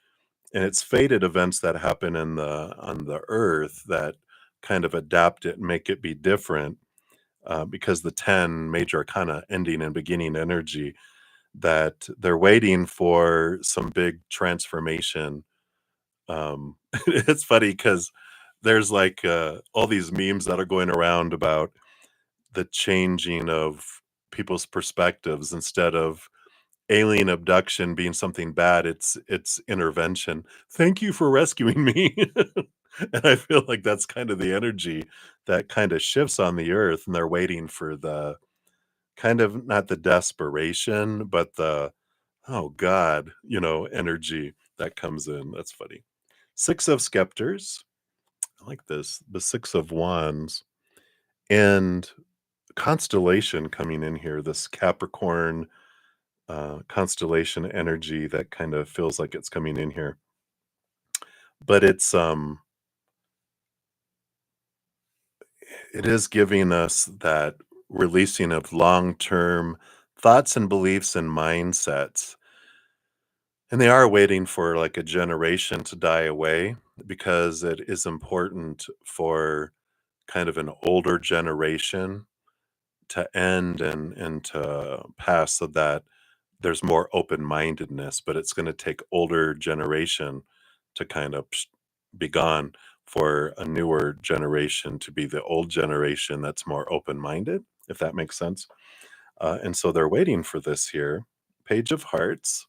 and it's fated events that happen in the on the earth that kind of adapt it and make it be different, because the 10 major arcana, ending and beginning energy, that they're waiting for some big transformation. It's funny because there's like all these memes that are going around about the changing of people's perspectives. Instead of alien abduction being something bad, it's intervention. Thank you for rescuing me. And I feel like that's kind of the energy that kind of shifts on the earth, and they're waiting for the kind of, not the desperation, but the, "Oh god," energy that comes in. That's funny. 6 of scepters. I like this. The 6 of wands and constellation coming in here, this Capricorn, constellation energy that kind of feels like it's coming in here. But it is giving us that releasing of long-term thoughts and beliefs and mindsets. And they are waiting for like a generation to die away, because it is important for kind of an older generation to end and to pass, so that there's more open-mindedness. But it's going to take older generation to kind of be gone for a newer generation to be the old generation that's more open-minded, if that makes sense. And so they're waiting for this here. Page of hearts.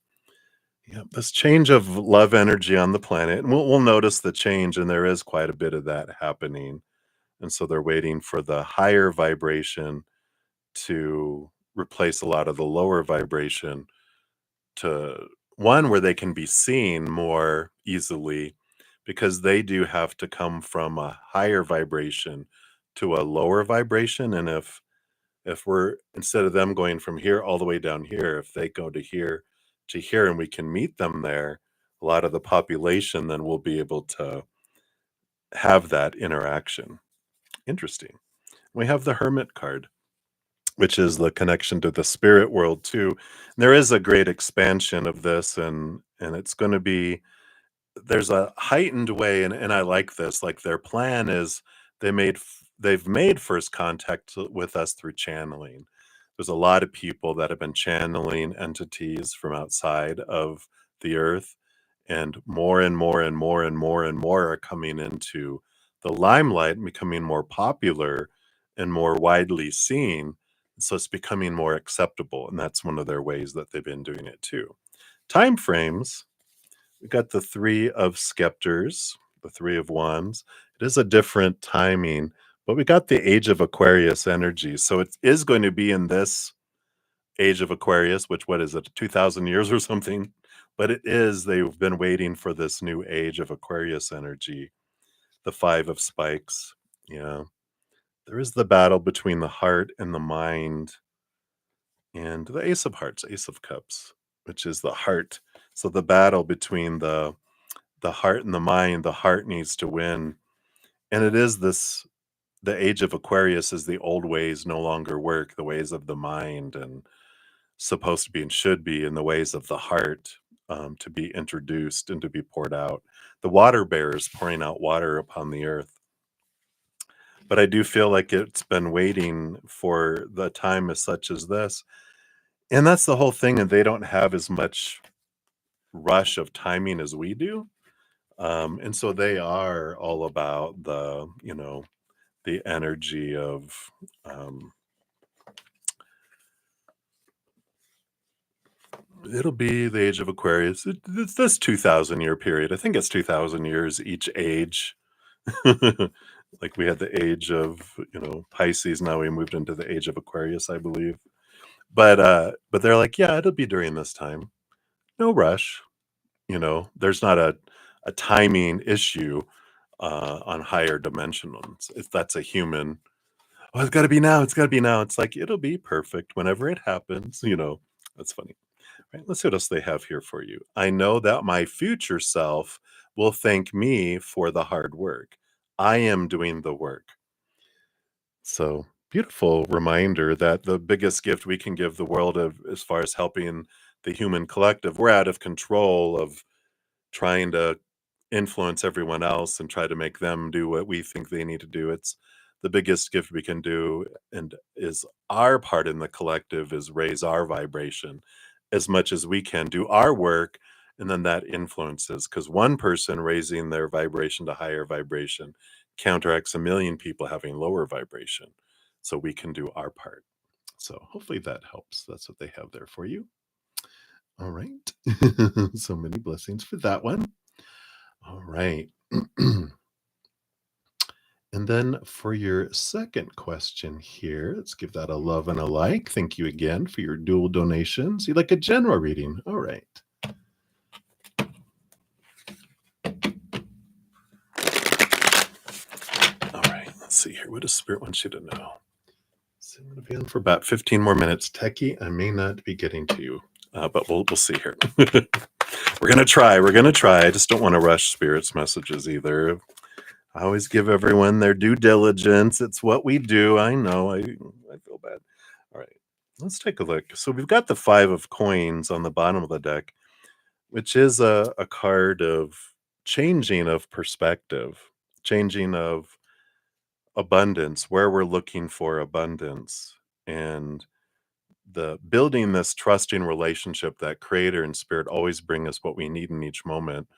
Yeah, this change of love energy on the planet, and we'll notice the change, and there is quite a bit of that happening. And so they're waiting for the higher vibration to replace a lot of the lower vibration, to one where they can be seen more easily, because they do have to come from a higher vibration to a lower vibration. And if we're, instead of them going from here all the way down here, if they go to here and we can meet them there, a lot of the population then will be able to have that interaction. Interesting. We have the hermit card, which is the connection to the spirit world too. There is a great expansion of this, and it's going to be there's a heightened way, and I like this, like, their plan is they've made first contact with us through channeling. There's a lot of people that have been channeling entities from outside of the earth, and more and more and more and more and more are coming into the limelight and becoming more popular and more widely seen, so it's becoming more acceptable, and that's one of their ways that they've been doing it too. Time frames, we got the Three of Scepters, the Three of Wands. It is a different timing, but we got the Age of Aquarius energy. So it is going to be in this Age of Aquarius, which, what is it, 2000 years or something? But it is, they've been waiting for this new Age of Aquarius energy, the Five of Spikes. Yeah. There is the battle between the heart and the mind, and the Ace of Hearts, Ace of Cups, which is the heart. So the battle between the heart and the mind, the heart needs to win. And it is this, the Age of Aquarius is the old ways no longer work, the ways of the mind and supposed to be and should be, and the ways of the heart to be introduced and to be poured out. The water bearers pouring out water upon the earth. But I do feel like it's been waiting for the time as such as this. And that's the whole thing. And they don't have as much rush of timing as we do. And so they are all about the, the energy of, it'll be the Age of Aquarius. It's this 2000-year period. I think it's 2000 years each age. Like we had the age of, Pisces. Now we moved into the Age of Aquarius, I believe. But they're like, yeah, it'll be during this time. No rush. There's not a timing issue on higher dimensions. If that's a human, oh, it's got to be now. It's got to be now. It's like it'll be perfect whenever it happens. That's funny. Right, let's see what else they have here for you. I know that my future self will thank me for the hard work. I am doing the work. So beautiful reminder that the biggest gift we can give the world of, as far as helping the human collective, we're out of control of trying to influence everyone else and try to make them do what we think they need to do. It's the biggest gift we can do, and is our part in the collective is raise our vibration as much as we can, do our work, and then that influences, because one person raising their vibration to higher vibration counteracts a million people having lower vibration. So we can do our part. So hopefully that helps. That's what they have there for you. All right. So many blessings for that one. All right. And then for your second question here, let's give that a love and a like. Thank you again for your dual donations. You like a general reading? All right. All right. Let's see here. What does Spirit want you to know? So I'm going to be on for about 15 more minutes. Techie, I may not be getting to you, but we'll see here. We're going to try. We're going to try. I just don't want to rush Spirit's messages either. I always give everyone their due diligence. It's what we do. I know. I feel bad. All right. Let's take a look. So we've got the Five of Coins on the bottom of the deck, which is a card of changing of perspective, changing of abundance, where we're looking for abundance, and the building this trusting relationship that Creator and Spirit always bring us what we need in each moment.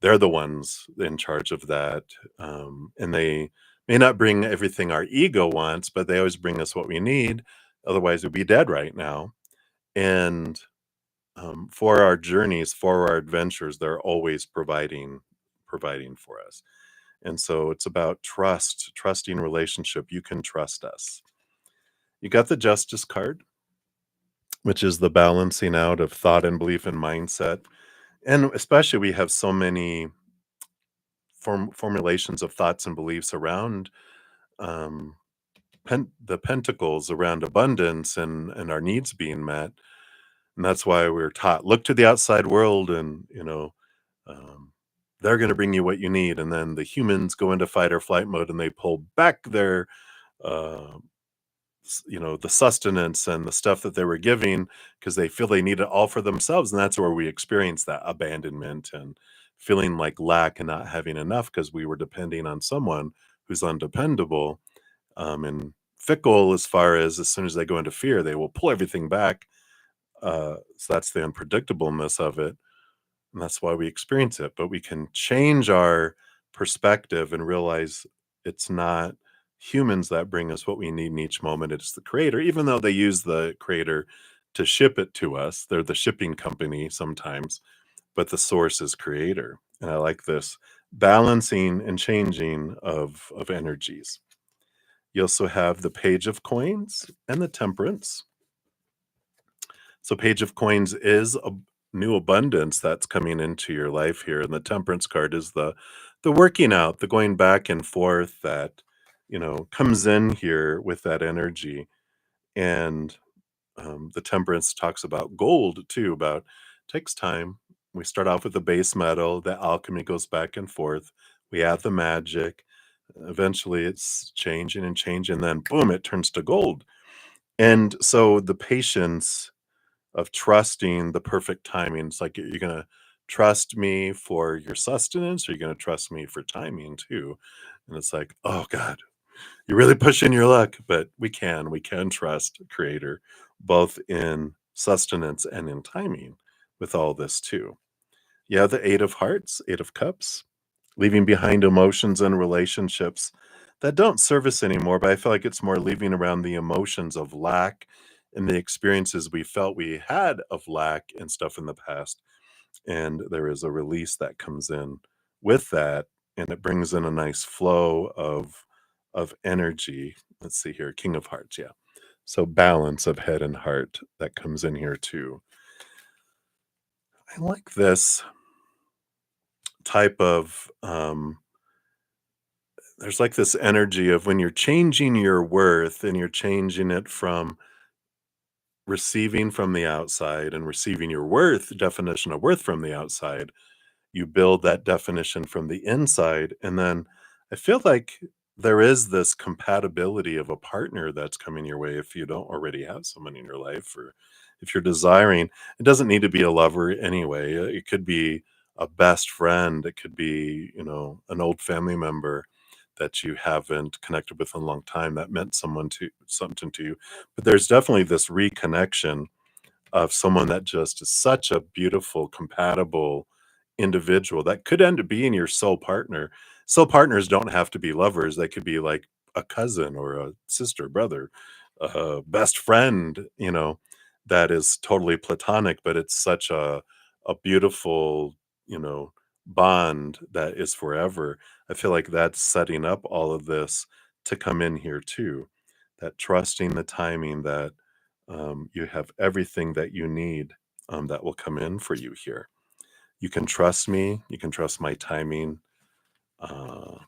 They're the ones in charge of that. And they may not bring everything our ego wants, but they always bring us what we need. Otherwise, we'd be dead right now. And for our journeys, for our adventures, they're always providing for us. And so it's about trusting relationship. You can trust us. You got the Justice card, which is the balancing out of thought and belief and mindset. And especially, we have so many formulations of thoughts and beliefs around um, the pentacles, around abundance and our needs being met. And that's why we're taught, look to the outside world, and um, they're going to bring you what you need. And then the humans go into fight or flight mode, and they pull back their uh, the sustenance and the stuff that they were giving, because they feel they need it all for themselves. And that's where we experience that abandonment and feeling like lack and not having enough because we were depending on someone who's undependable, and fickle as soon as they go into fear, they will pull everything back. So that's the unpredictableness of it. And that's why we experience it. But we can change our perspective and realize it's not humans that bring us what we need in each moment. It's the creator, even though they use the creator to ship it to us. They're the shipping company sometimes, but the source is creator. And I like this balancing and changing of energies. You also have the page of coins and the temperance. So page of coins is a new abundance that's coming into your life here, and the temperance card is the working out, the going back and forth that comes in here with that energy. And the temperance talks about gold too. About takes time. We start off with the base metal. The alchemy goes back and forth. We add the magic. Eventually, it's changing and changing. Then, boom! It turns to gold. And so the patience of trusting the perfect timing. It's like you're gonna trust me for your sustenance, or you're gonna trust me for timing too. And it's like, oh God, you're really pushing your luck. But we can trust Creator both in sustenance and in timing with all this too. Yeah, the Eight of Hearts, Eight of Cups, leaving behind emotions and relationships that don't serve us anymore. But I feel like it's more leaving around the emotions of lack and the experiences we felt we had of lack and stuff in the past. And there is a release that comes in with that, and it brings in a nice flow of energy. Let's see here, King of Hearts, yeah. So balance of head and heart that comes in here too. I like this type of there's like this energy of when you're changing your worth and you're changing it from receiving from the outside and receiving your worth definition of worth from the outside, you build that definition from the inside. And then I feel like there is this compatibility of a partner that's coming your way if you don't already have someone in your life, or if you're desiring. It doesn't need to be a lover anyway. It could be a best friend. It could be, an old family member that you haven't connected with in a long time that meant something to you. But there's definitely this reconnection of someone that just is such a beautiful, compatible individual that could end up being your soul partner. Soul partners don't have to be lovers. They could be like a cousin or a sister, brother, best friend, that is totally platonic, but it's such a beautiful, you know, bond that is forever. I feel like that's setting up all of this to come in here too. That trusting the timing that you have everything that you need, that will come in for you here. You can trust me. You can trust my timing.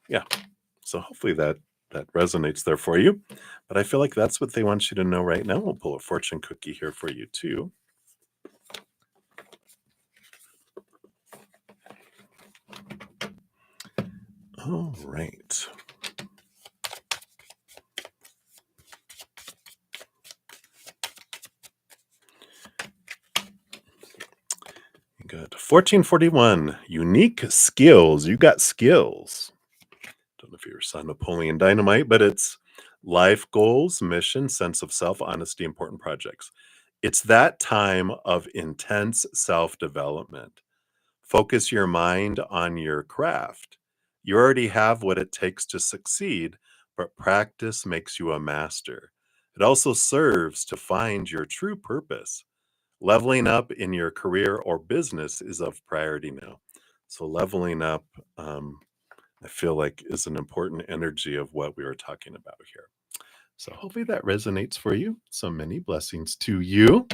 Yeah. So hopefully that resonates there for you. But I feel like that's what they want you to know right now. We'll pull a fortune cookie here for you too. All right. Good. 1441. Unique skills. You got skills. Don't know if you're son Napoleon Dynamite, but it's life goals, mission, sense of self, honesty, important projects. It's that time of intense self development. Focus your mind on your craft. You already have what it takes to succeed, but practice makes you a master. It also serves to find your true purpose. Leveling up in your career or business is of priority now. So, leveling up, I feel like, is an important energy of what we were talking about here. So, hopefully, that resonates for you. So many blessings to you.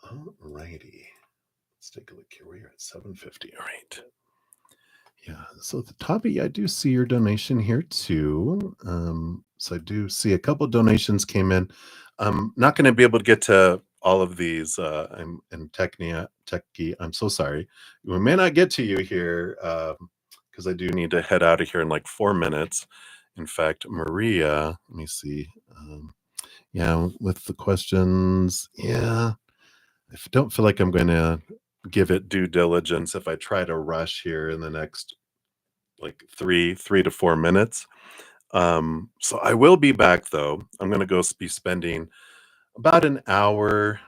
All righty. Let's take a look here. We're at 750. All right. Yeah. So at the top, I do see your donation here too. So I do see a couple donations came in. I'm not going to be able to get to all of these. I'm in techie. I'm so sorry. We may not get to you here because I do need to head out of here in like 4 minutes. In fact, Maria, let me see. Yeah, with the questions, yeah, I don't feel like I'm going to give it due diligence if I try to rush here in the next like 3 to 4 minutes. So I will be back though. I'm gonna be spending about an hour,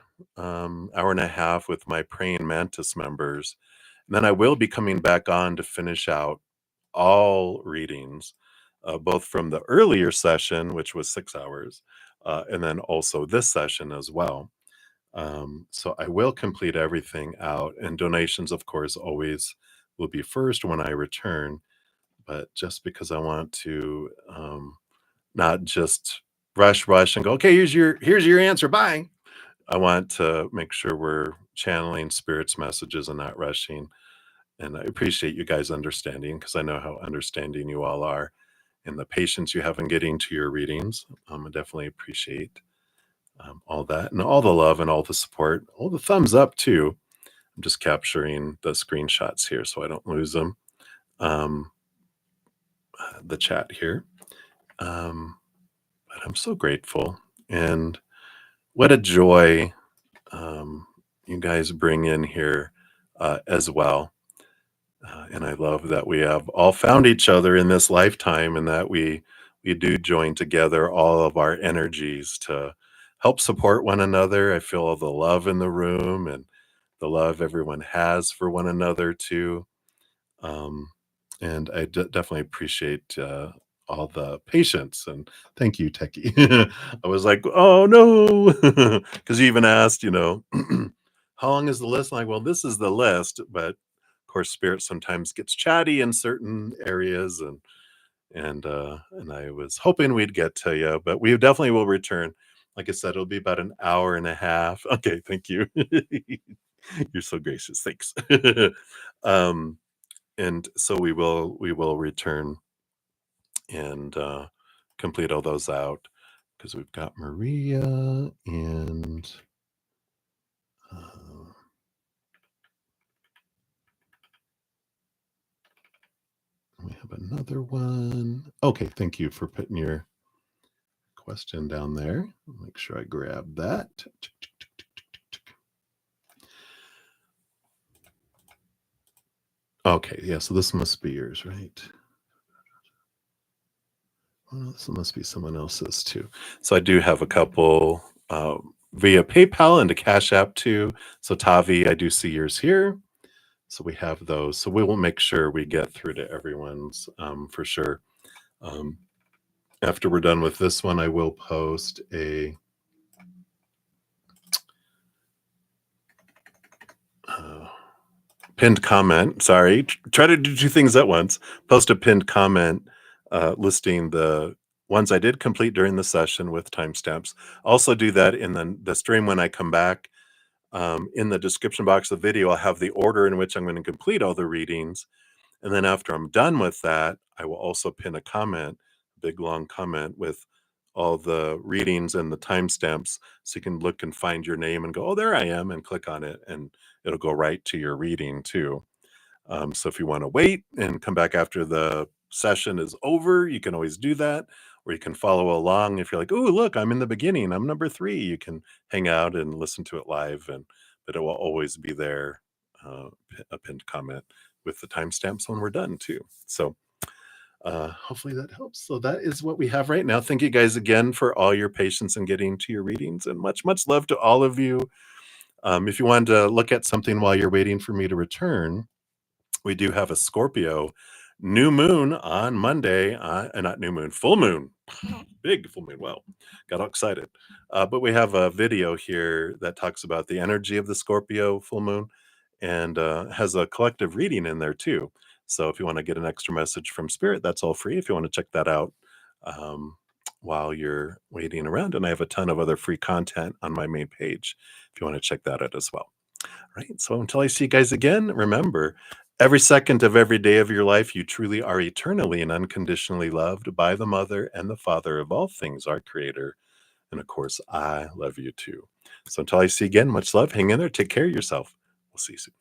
hour and a half with my Praying Mantis members. And then I will be coming back on to finish out all readings, both from the earlier session, which was 6 hours, and then also this session as well. So I will complete everything out, and donations, of course, always will be first when I return. But just because I want to not just rush and go, okay, here's your answer, bye. I want to make sure we're channeling spirit's messages and not rushing. And I appreciate you guys understanding because I know how understanding you all are and the patience you have in getting to your readings. I definitely appreciate all that and all the love and all the support, all the thumbs up too. I'm just capturing the screenshots here so I don't lose them. The chat here. But I'm so grateful. And what a joy you guys bring in here as well. And I love that we have all found each other in this lifetime and that we do join together all of our energies to help support one another. I feel all the love in the room and the love everyone has for one another too. Um, and I definitely appreciate all the patience and thank you, Techie. I was like, oh no, because you even asked, how long is the list? I'm like, well, this is the list, but of course, spirit sometimes gets chatty in certain areas, and I was hoping we'd get to you, but we definitely will return. Like I said, it'll be about an hour and a half. Okay, thank you. You're so gracious. Thanks. um, and so we will return and complete all those out because we've got Maria and uh, we have another one. Okay, thank you for putting your question down there. Make sure I grab that. Okay, yeah, so this must be yours, right? Well, this must be someone else's too. So I do have a couple via PayPal and a Cash App too. So Tavi, I do see yours here. So we have those. So we will make sure we get through to everyone's for sure. Um, after we're done with this one, I will post a pinned comment. Sorry, try to do two things at once. Post a pinned comment listing the ones I did complete during the session with timestamps. Also do that in the stream when I come back. In the description box of the video, I'll have the order in which I'm going to complete all the readings. And then after I'm done with that, I will also pin a comment, a big long comment with all the readings and the timestamps so you can look and find your name and go, oh, there I am, and click on it, and it'll go right to your reading too. So if you want to wait and come back after the session is over, you can always do that. Or you can follow along. If you're like, oh, look, I'm in the beginning, I'm number 3, you can hang out and listen to it live, but it will always be there, a pinned comment with the timestamps when we're done too. So hopefully that helps. So that is what we have right now. Thank you guys again for all your patience in getting to your readings, and much love to all of you. If you wanted to look at something while you're waiting for me to return, we do have a Scorpio new moon on Monday, not new moon, full moon, big full moon. Wow, got all excited. But we have a video here that talks about the energy of the Scorpio full moon and has a collective reading in there too. So if you want to get an extra message from Spirit, that's all free. If you want to check that out um, while you're waiting around, and I have a ton of other free content on my main page if you want to check that out as well. Right. So until I see you guys again, remember every second of every day of your life, you truly are eternally and unconditionally loved by the Mother and the Father of all things, our Creator. And of course, I love you too. So until I see you again, much love. Hang in there. Take care of yourself. We'll see you soon.